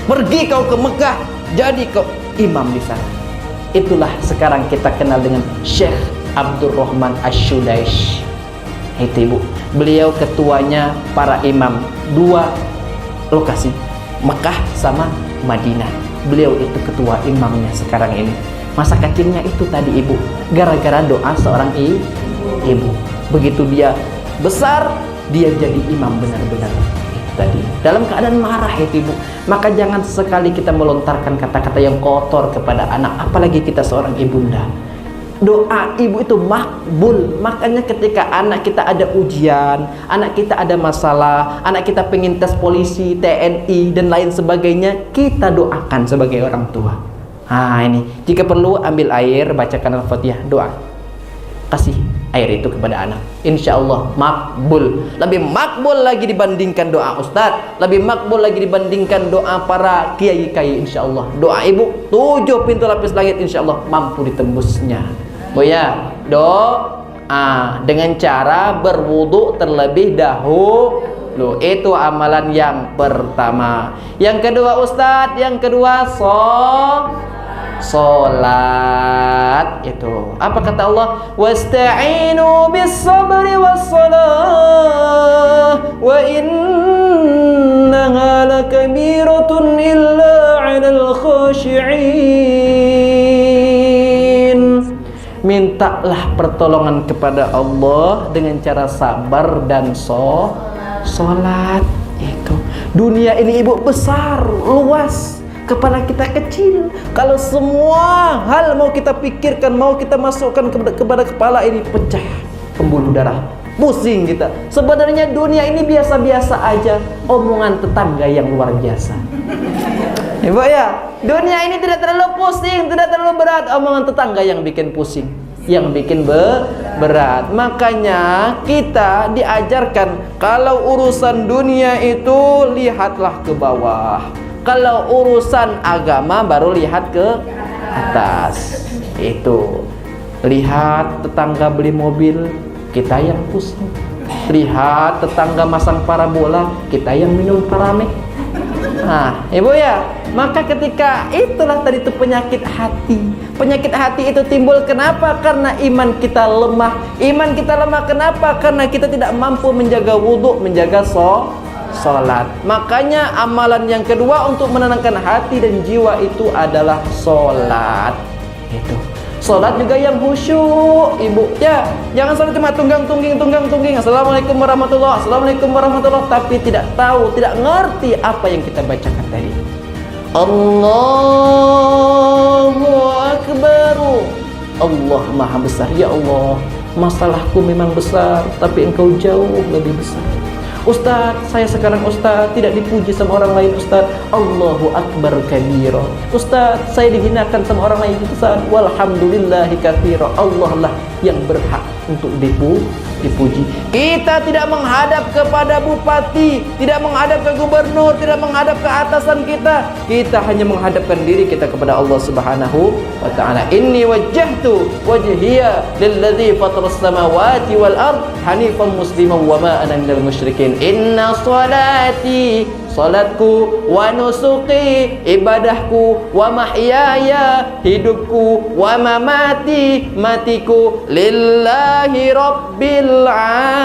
S1: Pergi kau ke Mekah, jadi kau imam di sana. Itulah sekarang kita kenal dengan Syekh Abdurrahman Asy-Sudais. Itu ibu, beliau ketuanya para imam, 2 lokasi, Mekah sama Madinah. Beliau itu ketua imamnya sekarang ini. Masa kecilnya itu tadi ibu, gara-gara doa seorang ibu. Begitu dia besar, dia jadi imam benar-benar itu tadi. Dalam keadaan marah itu ibu. Maka jangan sekali kita melontarkan kata-kata yang kotor kepada anak, apalagi kita seorang ibunda. Doa ibu itu makbul. Makanya ketika anak kita ada ujian, anak kita ada masalah, anak kita pengen tes polisi, TNI dan lain sebagainya, kita doakan sebagai orang tua. Ini jika perlu ambil air, bacakan Al-Fatihah, doa, kasih air itu kepada anak. Insya Allah makbul. Lebih makbul lagi dibandingkan doa ustadz, lebih makbul lagi dibandingkan doa para kiai-kiai. Insya Allah doa ibu 7 pintu lapis langit insya Allah mampu ditembusnya. Ya, doa dengan cara berwudu terlebih dahulu. Itu amalan yang pertama. Yang kedua ustadz, yang kedua sholat. Itu apa kata Allah? Wasta'inu bis sabri was salah wa innaha lakabiratun illa 'alal khashi'in. Mintalah pertolongan kepada Allah dengan cara sabar dan sholat. Itu dunia ini ibu besar, luas, kepala kita kecil. Kalau semua hal mau kita pikirkan, mau kita masukkan kepada kepala ini, pecah pembuluh darah, pusing kita. Sebenarnya dunia ini biasa-biasa aja, omongan tetangga yang luar biasa. Ibu ya, dunia ini tidak terlalu pusing, tidak terlalu berat, omongan tetangga yang bikin pusing, yang bikin berat. Makanya kita diajarkan kalau urusan dunia itu lihatlah ke bawah, kalau urusan agama baru lihat ke atas. Itu lihat tetangga beli mobil, kita yang pusing. Lihat tetangga masang parabola, kita yang minum Paramek. Ibu ya, maka ketika itulah tadi itu penyakit hati. Penyakit hati itu timbul kenapa? Karena iman kita lemah. Iman kita lemah kenapa? Karena kita tidak mampu menjaga wudhu, menjaga sholat. Makanya amalan yang kedua untuk menenangkan hati dan jiwa itu adalah sholat. Itu sholat juga yang khusyuk ibu ya. Jangan sholat cuma tunggang-tungging. Assalamualaikum warahmatullahi, assalamualaikum warahmatullahi, tapi tidak tahu, tidak ngerti apa yang kita bacakan tadi. Allahu Akbar. Allah maha besar. Ya Allah, masalahku memang besar, tapi engkau jauh lebih besar. Ustaz, saya sekarang Ustaz tidak dipuji sama orang lain Ustaz. Allahu Akbar kabira. Ustaz, saya dihinakan sama orang lain Ustaz. Walhamdulillahi katsira. Allah lah yang berhak untuk dipuji. Kita tidak menghadap kepada bupati, tidak menghadap ke gubernur, tidak menghadap ke atasan kita. Kita hanya menghadapkan diri kita kepada Allah Subhanahu wa taala. Inni wajjahtu wajhiya lilladzi fataras samawati wal ard hanifan musliman wa ma ana minal musyrikin. Inna sholati, salatku, wa nusuki, ibadahku, wa mahyaya, hidupku, wa mamati, matiku, lillahi rabbil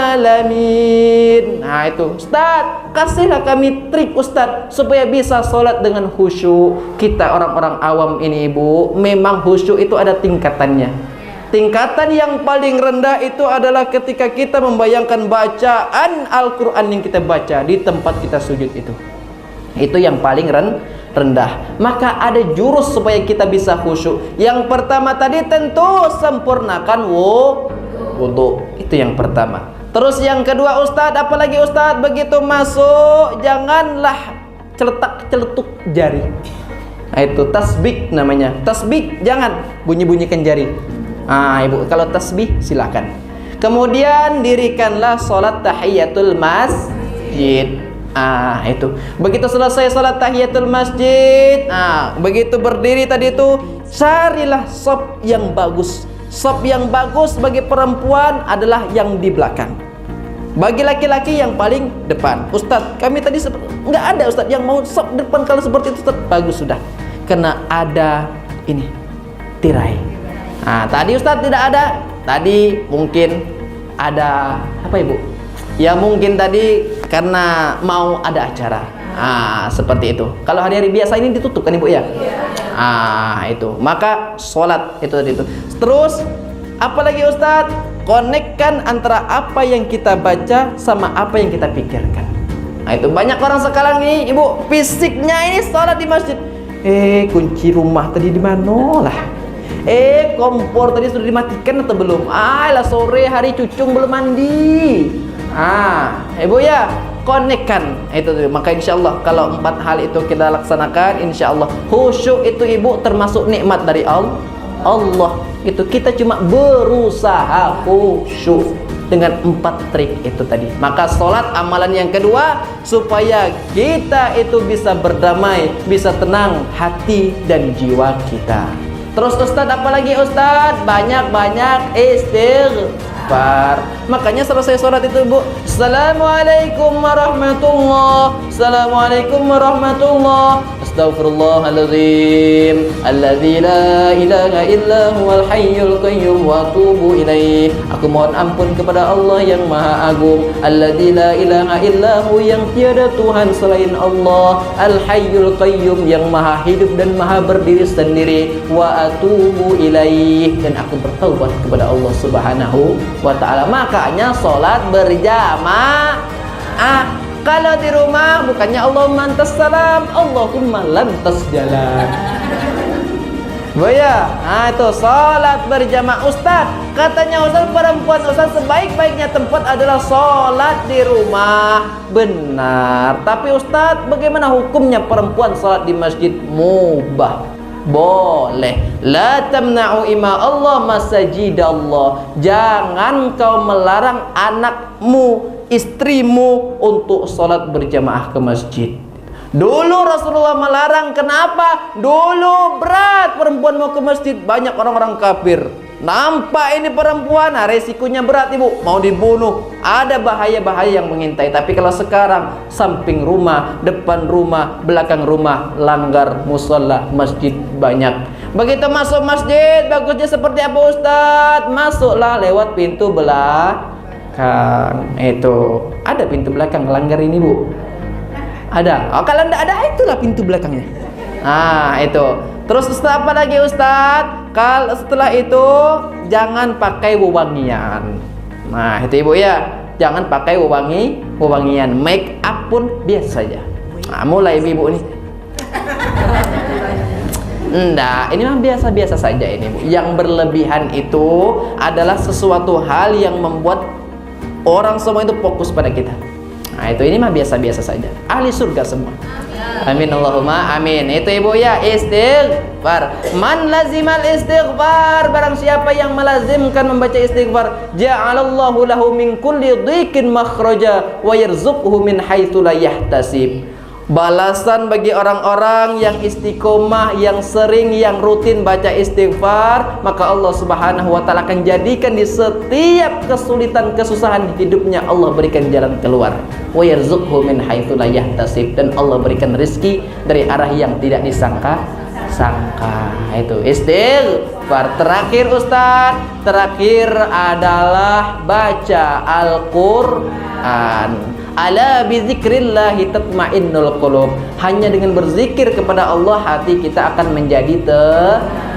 S1: alamin. Itu Ustaz, kasihlah kami trik Ustaz supaya bisa sholat dengan khusyuk. Kita orang-orang awam ini ibu, memang khusyuk itu ada tingkatannya. Tingkatan yang paling rendah itu adalah ketika kita membayangkan bacaan Al-Quran yang kita baca di tempat kita sujud itu. Itu yang paling rendah. Maka ada jurus supaya kita bisa khusyuk. Yang pertama tadi tentu sempurnakan wudu. Itu yang pertama. Terus yang kedua Ustadz, apalagi Ustadz begitu masuk janganlah celetuk jari. Itu tasbih namanya. Tasbih jangan bunyi-bunyikan jari. Ibu, kalau tasbih silakan. Kemudian dirikanlah sholat tahiyatul masjid. Itu. Begitu selesai salat tahiyatul masjid, begitu berdiri tadi itu, carilah shaf yang bagus. Shaf yang bagus bagi perempuan adalah yang di belakang. Bagi laki-laki yang paling depan. Ustadz, kami tadi nggak ada Ustadz yang mau shaf depan. Kalau seperti itu Ustadz, bagus sudah. Karena ada ini tirai. Tadi Ustadz tidak ada. Tadi mungkin ada apa Ibu? Ya mungkin tadi karena mau ada acara. Seperti itu. Kalau hari-hari biasa ini ditutup kan Ibu ya? Itu. Maka sholat itu tadi itu. Terus apalagi Ustadz? Konekkan antara apa yang kita baca sama apa yang kita pikirkan. Itu banyak orang sekarang nih Ibu, fisiknya ini sholat di masjid. Kunci rumah tadi di mana lah? Kompor tadi sudah dimatikan atau belum? Lah sore hari cucung belum mandi. Ibu ya, konekkan itu. Maka insya Allah kalau 4 hal itu kita laksanakan, insya Allah khusyuk itu Ibu termasuk nikmat dari Allah. Itu kita cuma berusaha khusyuk dengan 4 trik itu tadi. Maka sholat amalan yang kedua supaya kita itu bisa berdamai, bisa tenang hati dan jiwa kita. Terus Ustadz, apalagi Ustadz? Banyak-banyak istighfar. Makanya selesai sholat itu Bu, Assalamualaikum warahmatullahi, Assalamualaikum warahmatullahi, Astaghfirullahaladzim, alladzi la ilaha illa huwal hayyul qayyum wa atubu ilaih. Aku mohon ampun kepada Allah yang Maha Agung, alladzi la ilaha illa hu, yang tiada Tuhan selain Allah, al hayyul qayyum, yang Maha hidup dan Maha berdiri sendiri, wa atubu ilaih, dan aku bertaubat kepada Allah Subhanahu wa taala. Makanya sholat berjamaah. Kalau di rumah bukannya Allahumma antas salam, Allahumma lantas jalan. Bu ya, itu sholat berjamaah. Ustaz, katanya Ustaz, perempuan Ustaz sebaik-baiknya tempat adalah sholat di rumah. Benar. Tapi Ustaz, bagaimana hukumnya perempuan sholat di masjid? Mubah, boleh. La tamna'u ima Allah masajidallah. Jangan kau melarang anakmu, istrimu untuk sholat berjamaah ke masjid. Dulu Rasulullah melarang. Kenapa? Dulu berat perempuan mau ke masjid, banyak orang-orang kafir. Nampak ini perempuan, resikonya berat Ibu, mau dibunuh, ada bahaya-bahaya yang mengintai. Tapi kalau sekarang samping rumah, depan rumah, belakang rumah, langgar, musola, masjid banyak. Begitu masuk masjid, bagusnya seperti apa Ustadz? Masuklah lewat pintu belakang. Itu ada pintu belakang langgar ini Bu, ada. Kalau tidak ada, itulah pintu belakangnya. Itu. Terus Ustaz, apa lagi Ustaz? Kalau setelah itu jangan pakai wewangian. Itu Ibu ya, jangan pakai wewangian. Make up pun biasa saja. Mulai Ibu nih. Enggak, ini mah biasa-biasa saja ini Bu. Yang berlebihan itu adalah sesuatu hal yang membuat orang semua itu fokus pada kita. Itu ini mah biasa-biasa saja. Ahli surga semua. Amin Allahumma amin. Itu Ibu ya, istighfar. Man lazimal istighfar, barang siapa yang melazimkan membaca istighfar, ja'alallahu lahu min kulli dhiqin makhraja wa yarzuqhu min haitsu la yahtasib. Balasan bagi orang-orang yang istiqomah, yang sering, yang rutin baca istighfar, maka Allah Subhanahu wa taala akan jadikan di setiap kesulitan, kesusahan di hidupnya Allah berikan jalan keluar. Wa yarzuqhu min haitsu la yahtasib, dan Allah berikan rezeki dari arah yang tidak disangka-sangka. Itu istighfar. Terakhir Ustaz, terakhir adalah baca Al-Qur'an. Ala bizikrillahi tatmainnul qulub. Hanya dengan berzikir kepada Allah hati kita akan menjadi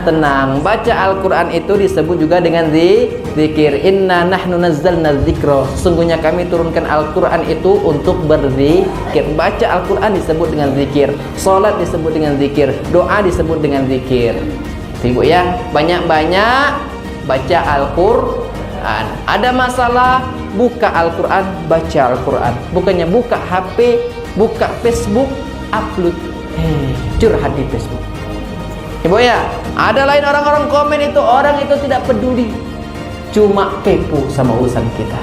S1: tenang. Baca Al-Qur'an itu disebut juga dengan zikir. Inna nahnu nazzalna dzikra. Sungguhnya kami turunkan Al-Qur'an itu untuk berzikir. Baca Al-Qur'an disebut dengan zikir. Salat disebut dengan zikir. Doa disebut dengan zikir. Ibu ya, banyak-banyak baca Al-Qur'an. Ada masalah, buka Al-Quran, baca Al-Quran. Bukannya buka HP, buka Facebook, upload curhat di Facebook. Ibu ya, ada lain orang-orang komen itu, orang itu tidak peduli, cuma kepo sama urusan kita.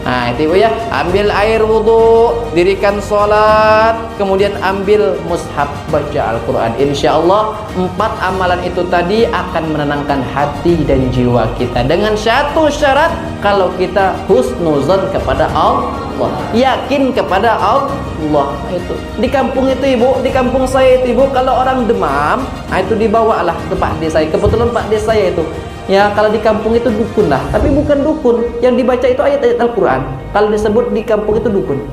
S1: Nah, itu Ibu ya. Ambil air wudu, dirikan sholat, kemudian ambil mushaf, baca Al-Quran. Insya Allah 4 amalan itu tadi akan menenangkan hati dan jiwa kita. Dengan satu syarat, kalau kita husnuzon kepada Allah, yakin kepada Allah. Itu di kampung itu Ibu, di kampung saya itu Ibu, kalau orang demam, itu dibawalah ke Pak D saya. Kebetulan Pak D saya itu, ya kalau di kampung itu dukun lah, tapi bukan dukun. Yang dibaca itu ayat-ayat Al-Quran. Kalau disebut di kampung itu dukun.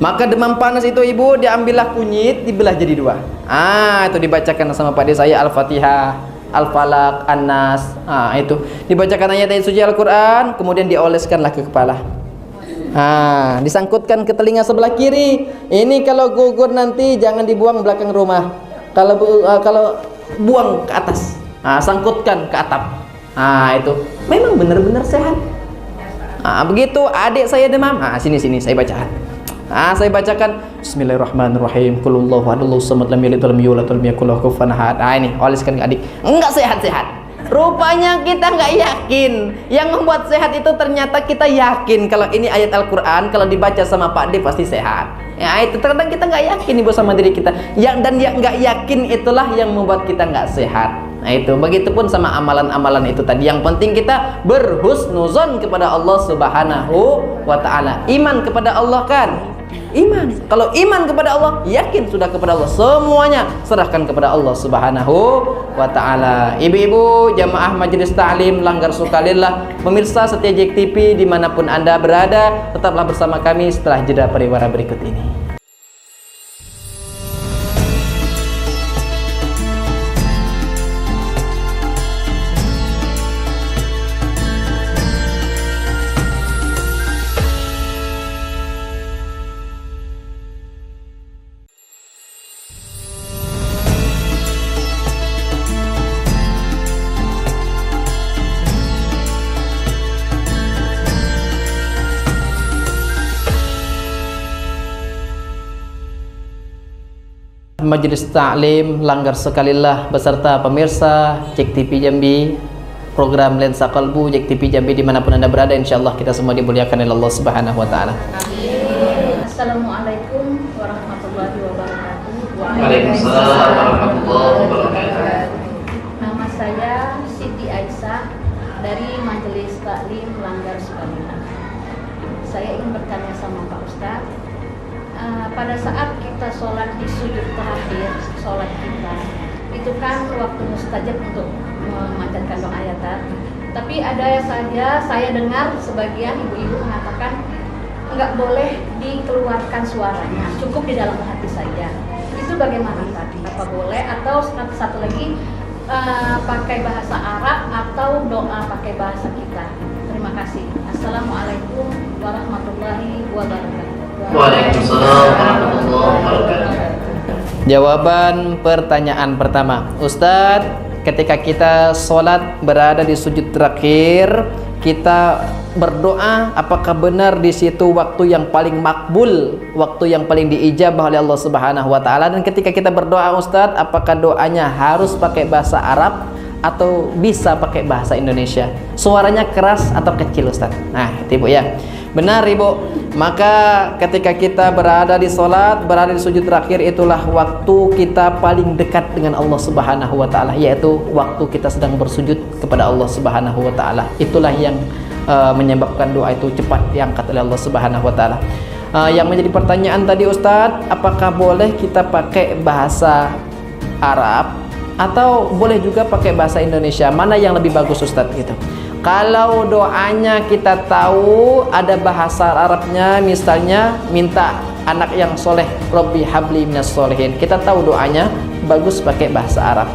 S1: Maka demam panas itu Ibu, diambillah kunyit, dibelah jadi 2. Itu dibacakan sama Pak D saya Al-Fatihah, Al-Falaq, An-Nas. Itu dibacakan ayat-ayat suci Al-Quran, kemudian dioleskanlah ke kepala. Disangkutkan ke telinga sebelah kiri. Ini kalau gugur nanti jangan dibuang belakang rumah. Kalau buang ke atas. Sangkutkan ke atap. Itu memang benar-benar sehat. Begitu adik saya demam, sini saya bacakan. Saya bacakan Bismillahirrahmanirrahim. Qulullahu ahadallahu samad lam yalid walam yulad walam yakul lahu kufuwan ahad. Ini oleskan ke adik. Enggak sehat-sehat. Rupanya kita nggak yakin. Yang membuat sehat itu ternyata kita yakin kalau ini ayat Al-Quran, kalau dibaca sama Pak D pasti sehat. Ya itu terkadang kita nggak yakin Ibu sama diri kita. Dan yang nggak yakin itulah yang membuat kita nggak sehat. Nah itu, begitupun sama amalan-amalan itu tadi. Yang penting kita berhusnuzon kepada Allah Subhanahu wa Ta'ala. Iman kepada Allah kan? Iman. Kalau iman kepada Allah, yakin sudah kepada Allah, semuanya serahkan kepada Allah Subhanahu wa Ta'ala. Ibu-ibu jamaah Majelis Ta'lim Langgar Sukalillah, pemirsa setia JEK TV dimanapun Anda berada, tetaplah bersama kami setelah jeda pariwara berikut ini. Majelis Ta'lim Langgar Sukalillah beserta pemirsa JEK TV Jambi, program Lensa Kalbu JEK TV Jambi dimanapun Anda berada, insyaallah kita semua dimuliakan oleh Allah Subhanahu wa Ta'ala.
S2: Assalamualaikum warahmatullahi wabarakatuh.
S1: Waalaikumsalam warahmatullahi wabarakatuh.
S2: Nama saya Siti Aisyah dari Majelis Taklim Langgar Sukalillah. Saya ingin bertanya sama Pak Ustadz, pada saat kita sholat di sujud terakhir sholat kita, itu kan waktu mustajab untuk memanjatkan doa ayatan. Tapi ada saja saya dengar sebagian ibu-ibu mengatakan nggak boleh dikeluarkan suaranya, cukup di dalam hati saja. Itu bagaimana tadi? Apa boleh? Atau satu lagi pakai bahasa Arab atau doa pakai bahasa kita? Terima kasih. Assalamualaikum warahmatullahi wabarakatuh.
S1: Waalaikumsalam warahmatullahi wabarakatuh. Jawaban pertanyaan pertama, Ustadz, ketika kita sholat berada di sujud terakhir, kita berdoa, apakah benar di situ waktu yang paling makbul, waktu yang paling diijabah oleh Allah Subhanahu wa Ta'ala? Dan ketika kita berdoa Ustadz, apakah doanya harus pakai bahasa Arab atau bisa pakai bahasa Indonesia? Suaranya keras atau kecil Ustadz? Nah itu Ibu ya. Benar Ibu. Maka ketika kita berada di sholat, berada di sujud terakhir, itulah waktu kita paling dekat dengan Allah Subhanahu wa Ta'ala, yaitu waktu kita sedang bersujud kepada Allah Subhanahu wa Ta'ala. Itulah yang menyebabkan doa itu cepat diangkat oleh Allah Subhanahu wa Ta'ala. Yang menjadi pertanyaan tadi Ustadz, apakah boleh kita pakai bahasa Arab atau boleh juga pakai bahasa Indonesia? Mana yang lebih bagus Ustadz gitu? Kalau doanya kita tahu ada bahasa Arabnya, misalnya minta anak yang soleh, Robbi habli minas solehin, kita tahu doanya bagus pakai bahasa Arab,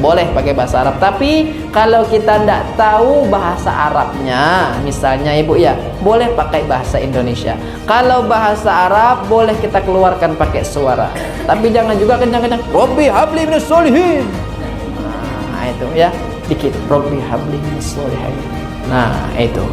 S1: boleh pakai bahasa Arab. Tapi kalau kita tidak tahu bahasa Arabnya, misalnya Ibu ya, boleh pakai bahasa Indonesia. Kalau bahasa Arab boleh kita keluarkan pakai suara, tapi jangan juga kencang-kencang, Robbi habli minas solehin. Nah itu ya, dikit, Robbi habli minas solehin. Nah itu.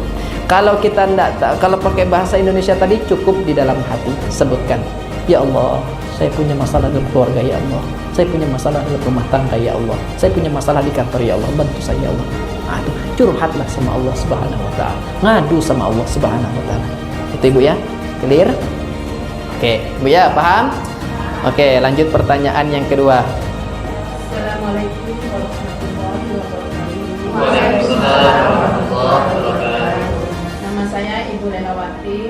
S1: Kalau kita tidak, kalau pakai bahasa Indonesia tadi cukup di dalam hati sebutkan, ya Allah, saya punya masalah dalam keluarga ya Allah, saya punya masalah dalam rumah tangga ya Allah, saya punya masalah di kantor ya Allah, bantu saya ya Allah. Nah, itu curhatlah sama Allah Subhanahu wa taala. Ngadu sama Allah Subhanahu wa taala. Itu Ibu ya. Clear? Oke, Ibu ya, paham? Oke, lanjut pertanyaan yang kedua.
S2: Assalamualaikum warahmatullahi wabarakatuh.
S1: Waalaikumsalam warahmatullahi wabarakatuh.
S2: Nama saya Ibu Lenawati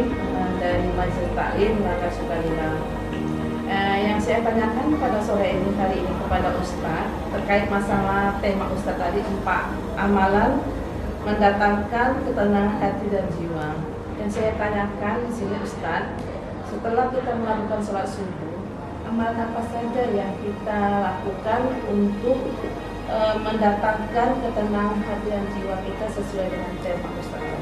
S2: dari Majelis Taklim Langgar Sukalila. Yang saya tanyakan pada sore ini kali ini kepada Ustadz terkait masalah tema Ustadz tadi 4 amalan mendatangkan ketenangan hati dan jiwa. Yang saya tanyakan di sini Ustadz, setelah kita melakukan sholat subuh, amalan apa saja yang kita lakukan untuk mendatangkan ketenangan hati dan jiwa kita sesuai dengan tema Ustadz?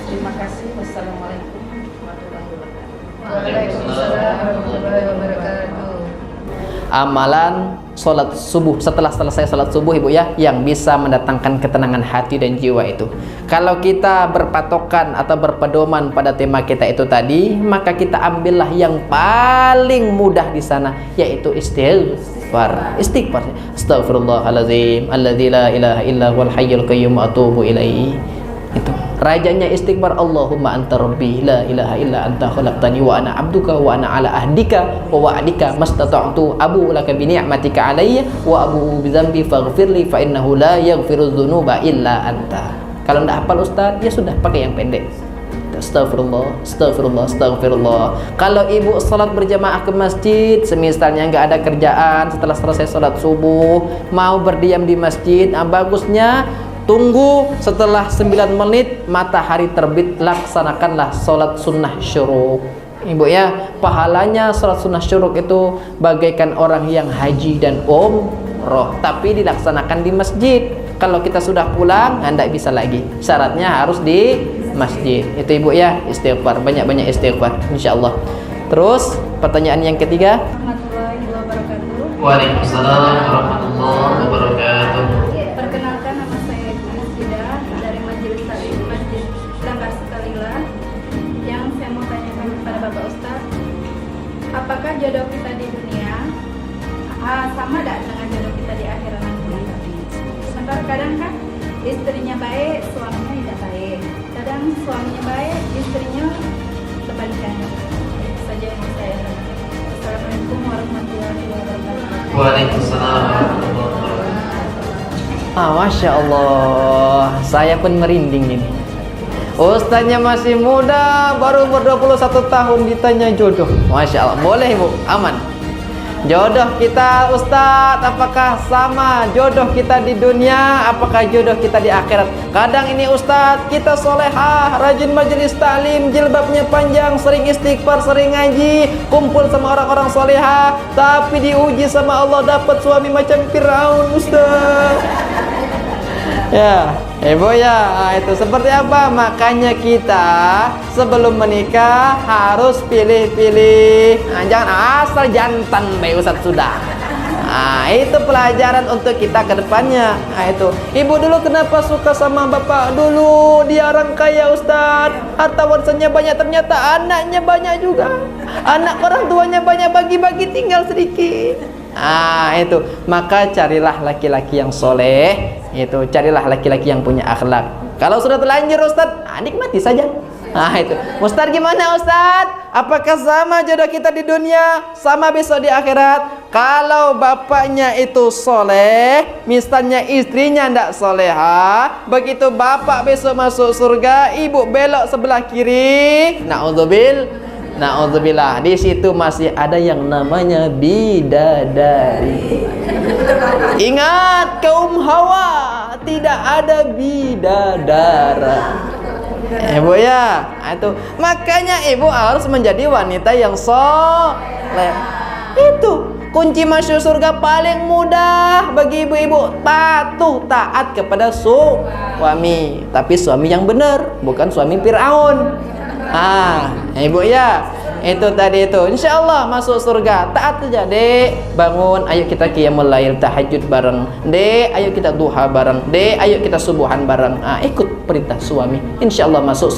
S2: Terima kasih. Wassalamualaikum warahmatullahi wabarakatuh.
S3: Waalaikumsalam warahmatullahi wabarakatuh.
S1: Amalan sholat subuh, setelah selesai sholat subuh Ibu ya, yang bisa mendatangkan ketenangan hati dan jiwa itu. Kalau kita berpatokan atau berpedoman pada tema kita itu tadi, maka kita ambillah yang paling mudah di sana, yaitu istighfar. Istighfar. Astaghfirullahaladzim alladzi la ilaha illa huwal hayyul qayyum wa atubu ilaihi. Itu rajanya istighfar. Allahumma anta rabbi la ilaha illa anta khalaqtani wa ana abduka wa ana ala ahdika wa wa'dika mastata'tu abu laka bi ni'matika alayya wa abu bi dzambi faghfirli fa innahu la yaghfiru dzunuba illa anta. Kalau enggak hafal Ustaz, ya sudah pakai yang pendek. Astagfirullah, astagfirullah, astagfirullah. Kalau ibu salat berjamaah ke masjid, semisalnya nggak ada kerjaan setelah selesai salat subuh, mau berdiam di masjid, bagusnya tunggu setelah 9 menit matahari terbit, laksanakanlah sholat sunnah syuruk. Ibu ya, pahalanya sholat sunnah syuruk itu bagaikan orang yang haji dan umroh, tapi dilaksanakan di masjid. Kalau kita sudah pulang, anda bisa lagi. Syaratnya harus di masjid. Itu Ibu ya, istighfar, banyak-banyak istighfar, insyaallah. Terus pertanyaan yang ketiga.
S2: Warahmatullahi wabarakatuh.
S1: Waalaikumsalam warahmatullahi wabarakatuh.
S2: Perkenalkan, nama saya Ibu Muslidah dari Majelis Taklim Masjid Langgar Sukalila. Yang saya mau tanyakan kepada Bapak Ustadz, apakah jodoh kita di dunia sama tidak dengan jodoh kita di akhirat nanti? Sementara kadang kan istrinya baik, suaminya tidak baik. Kadang suaminya baik, istrinya kebalikannya. Itu saja yang saya tanyakan. Assalamualaikum warahmatullahi wabarakatuh.
S1: Waalaikumsalam warahmatullahi wabarakatuh. Masya Allah, saya pun merinding ini. Ustaznya masih muda, baru umur 21 tahun ditanya jodoh. Masya Allah, boleh Ibu, aman. Jodoh kita Ustadz, apakah sama jodoh kita di dunia, apakah jodoh kita di akhirat? Kadang ini Ustadz, kita solehah, rajin majelis taklim, jilbabnya panjang, sering istighfar, sering ngaji, kumpul sama orang-orang solehah, tapi diuji sama Allah dapat suami macam Firaun Ustadz. Ya, Ibu ya, itu seperti apa? Makanya kita sebelum menikah harus pilih-pilih. Jangan asal jantan baik Ustaz sudah. Itu pelajaran untuk kita ke depannya. Itu. Ibu dulu kenapa suka sama bapak? Dulu dia orang kaya Ustaz, harta warisannya banyak, ternyata anaknya banyak juga. Anak orang tuanya banyak, bagi-bagi tinggal sedikit. Itu. Maka carilah laki-laki yang soleh. Itu, carilah laki-laki yang punya akhlak. Kalau sudah terlanjur Ustaz, nikmati saja. Itu. Ustaz gimana Ustaz? Apakah sama jodoh kita di dunia, sama besok di akhirat? Kalau bapaknya itu soleh, misalnya istrinya tidak soleha, begitu bapak besok masuk surga, ibu belok sebelah kiri, na'udzubillah, di situ masih ada yang namanya bidadari. Ingat kaum Hawa, tidak ada bidadara. Ibu ya, itu makanya ibu harus menjadi wanita yang soleh. Itu kunci masuk surga paling mudah bagi ibu-ibu, patuh taat kepada suami, tapi suami yang benar, bukan suami Firaun. Ibu ya, itu tadi itu, insya Allah masuk surga. Taat saja, dek, bangun, ayo kita qiyamul lail, tahajud bareng, dek, ayo kita duha bareng, dek, ayo kita subuhan bareng. Ikut perintah suami, insya Allah masuk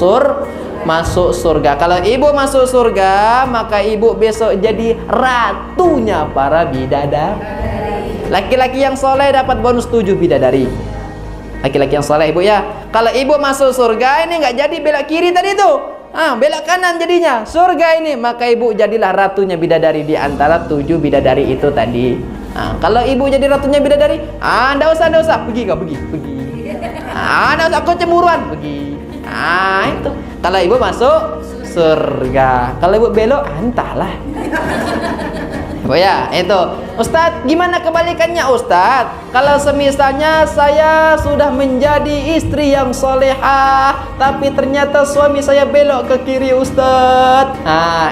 S1: surga. Kalau ibu masuk surga, maka ibu besok jadi ratunya para bidadari. Laki-laki yang soleh dapat bonus 7 bidadari. Laki-laki yang soleh ibu ya. Kalau ibu masuk surga ini nggak jadi belok kiri tadi tuh, belok kanan jadinya surga ini, maka ibu jadilah ratunya bidadari di antara 7 bidadari itu tadi. Kalau ibu jadi ratunya bidadari, ndak usah pergi pergi. Ndak usah aku cemburuan pergi. Itu kalau ibu masuk surga. Kalau ibu belok, entahlah. Oh ya, itu. Ustadz, gimana kebalikannya Ustadz? Kalau semisalnya saya sudah menjadi istri yang solehah, tapi ternyata suami saya belok ke kiri Ustadz.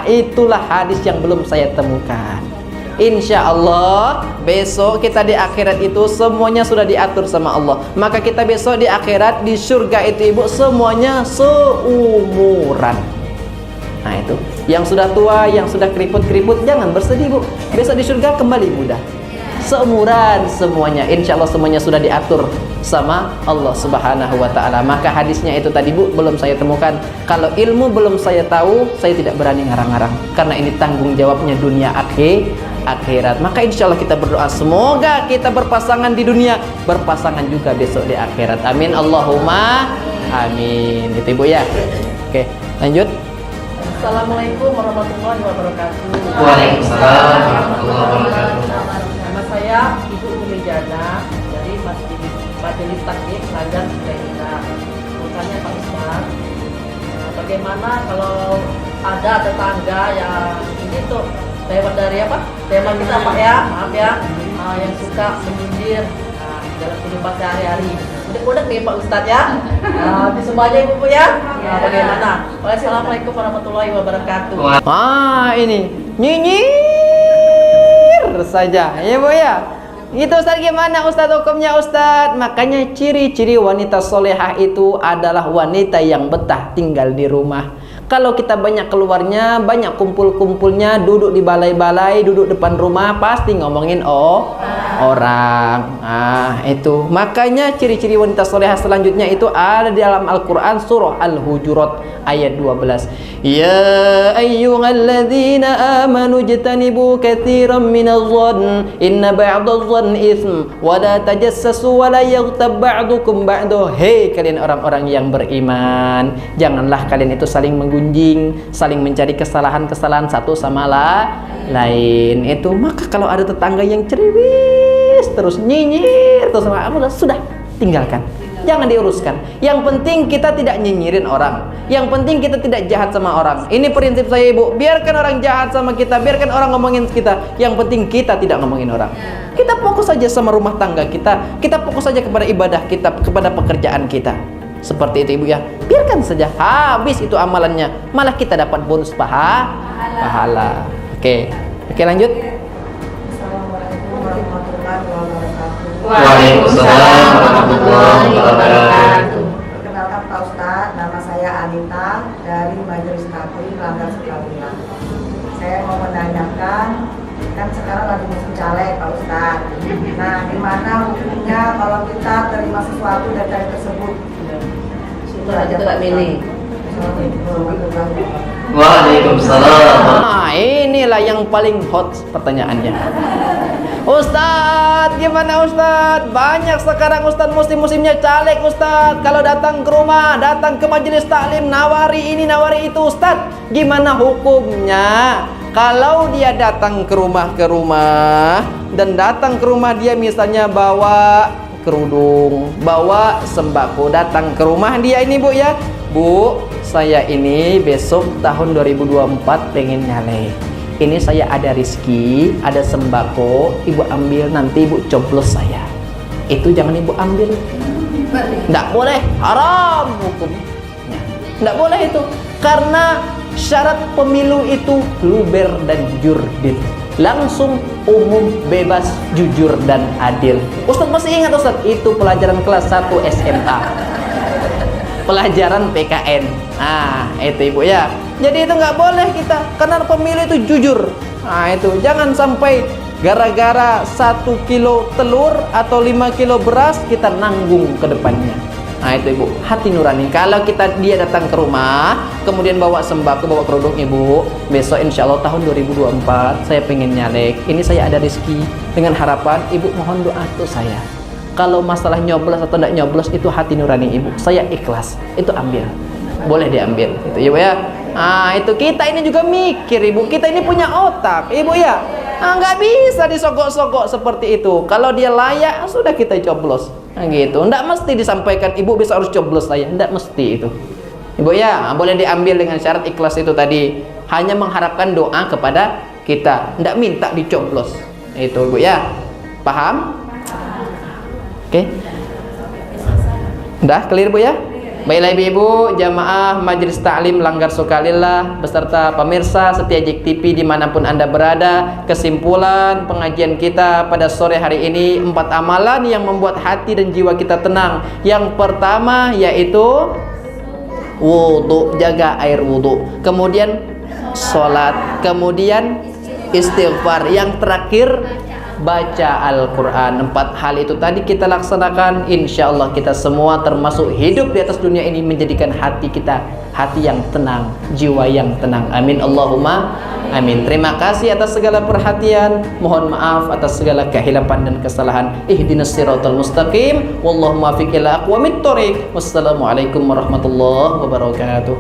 S1: Itulah hadis yang belum saya temukan. Insya Allah besok kita di akhirat itu semuanya sudah diatur sama Allah. Maka kita besok di akhirat di surga itu ibu semuanya seumuran. Itu yang sudah tua, yang sudah keriput-keriput jangan bersedih bu. Besok di surga kembali muda. Seumuran semuanya. Insya Allah semuanya sudah diatur sama Allah Subhanahu wa ta'ala. Maka hadisnya itu tadi bu belum saya temukan. Kalau ilmu belum saya tahu, saya tidak berani ngarang-ngarang, karena ini tanggung jawabnya dunia akhirat. Maka insya Allah kita berdoa semoga kita berpasangan di dunia, berpasangan juga besok di akhirat. Amin Allahumma amin. Itu ibu ya. Oke, lanjut.
S4: Assalamualaikum warahmatullahi wabarakatuh.
S1: Waalaikumsalam warahmatullahi wabarakatuh.
S4: Nama saya Ibu Umi Jana dari Majelis Taklim Langgar Sukalila. Bukannya Pak Ustaz, bagaimana kalau ada tetangga yang ini tuh lewat dari tema kita Pak ya, maaf ya, yang suka menyindir dalam kehidupan sehari-hari. Udah nih Pak Ustadz ya. Di semuanya ibu ya. Bagaimana? Assalamualaikum warahmatullahi wabarakatuh.
S1: Ini nyinyir saja ya bu ya. Itu Ustaz, gimana Ustaz hukumnya Ustaz? Makanya ciri-ciri wanita solehah itu adalah wanita yang betah tinggal di rumah. Kalau kita banyak keluarnya, banyak kumpul-kumpulnya, duduk di balai-balai, duduk depan rumah, pasti ngomongin orang. Itu. Makanya ciri-ciri wanita solehah selanjutnya itu ada di dalam Al-Quran surah Al-Hujurat ayat 12. Ya ayyuhalladzina amanu jtanibu katsiran minadh-dhann inna ba'dadh-dhann itsm wa la tajassasu wa la yaghtab ba'dukum ba'da. Hei kalian orang-orang yang beriman, janganlah kalian itu saling menggunjing, saling mencari kesalahan-kesalahan satu sama lain. Itu. Maka kalau ada tetangga yang cerewet terus nyinyir terus sama kamu, sudah tinggalkan, jangan diuruskan. Yang penting kita tidak nyinyirin orang, yang penting kita tidak jahat sama orang. Ini prinsip saya ibu. Biarkan orang jahat sama kita, biarkan orang ngomongin kita, yang penting kita tidak ngomongin orang. Kita fokus saja sama rumah tangga kita, kita fokus saja kepada ibadah kita, kepada pekerjaan kita. Seperti itu ibu ya. Biarkan saja, habis itu amalannya, malah kita dapat bonus pahala. Oke, lanjut.
S3: Assalamualaikum warahmatullahi wabarakatuh.
S1: Waalaikumsalam warahmatullahi wabarakatuh.
S3: Perkenalkan Pak Ustadz, nama saya Anita dari Majelis Taklim Langgar Sukalila. Saya mau menanyakan, kan sekarang lagi musim caleg Pak Ustadz. Nah, gimana hukumnya kalau kita terima sesuatu dari caleg tersebut?
S4: Sudah aja tidak milih.
S1: Waalaikumsalam. Inilah yang paling hot pertanyaannya. Ustadz, gimana Ustadz? Banyak sekarang Ustadz musim-musimnya caleg Ustadz. Kalau datang ke rumah, datang ke majelis taklim, nawari ini, nawari itu Ustadz. Gimana hukumnya? Kalau dia datang ke rumah dan datang ke rumah dia misalnya bawa kerudung, bawa sembako, datang ke rumah dia ini bu ya, bu, saya ini besok tahun 2024 pengen nyalek. Ini saya ada rizki, ada sembako, ibu ambil, nanti ibu coblos saya. Itu jangan ibu ambil. Nggak boleh, haram hukumnya. Nggak boleh itu, karena syarat pemilu itu luber dan jurdil, langsung, umum, bebas, jujur dan adil. Ustadz masih ingat Ustadz? Itu pelajaran kelas 1 SMA, pelajaran PKN. Itu ibu ya. Jadi itu nggak boleh kita, karena pemilu itu jujur. Itu jangan sampai gara-gara 1 kilo telur atau 5 kilo beras kita nanggung ke depannya. Itu ibu, hati nurani. Kalau dia datang ke rumah, kemudian bawa sembako, bawa kerudung ibu, besok insya Allah tahun 2024 saya pengen nyalek. Ini saya ada rezeki, dengan harapan ibu mohon doa untuk saya. Kalau masalah nyoblos atau tidak nyoblos itu hati nurani ibu. Saya ikhlas. Itu ambil. Boleh diambil. Itu ibu ya. Itu kita ini juga mikir ibu. Kita ini punya otak ibu ya. Nggak bisa disogok-sogok seperti itu. Kalau dia layak sudah kita coblos. Gitu. Nggak mesti disampaikan ibu bisa harus coblos saya. Nggak mesti itu. Ibu ya, boleh diambil dengan syarat ikhlas itu tadi. Hanya mengharapkan doa kepada kita, tidak minta dicoblos. Itu ibu ya, paham? Oke, udah clear bu ya? Baiklah ibu-ibu jamaah Majelis Taklim Langgar Sukalillah beserta pemirsa setia JEK TV dimanapun anda berada. Kesimpulan pengajian kita pada sore hari ini, 4 amalan yang membuat hati dan jiwa kita tenang. Yang pertama yaitu wudu, jaga air wudu. Kemudian sholat. Kemudian istighfar. Yang terakhir baca Al-Quran. 4 hal itu tadi kita laksanakan, insya Allah kita semua termasuk hidup di atas dunia ini menjadikan hati kita hati yang tenang, jiwa yang tenang. Amin Allahumma amin. Terima kasih atas segala perhatian. Mohon maaf atas segala kehilapan dan kesalahan. Ihdinas siratal mustaqim. Wallahu muwaffiq ila aqwamit thoriq. Wassalamualaikum warahmatullahi wabarakatuh.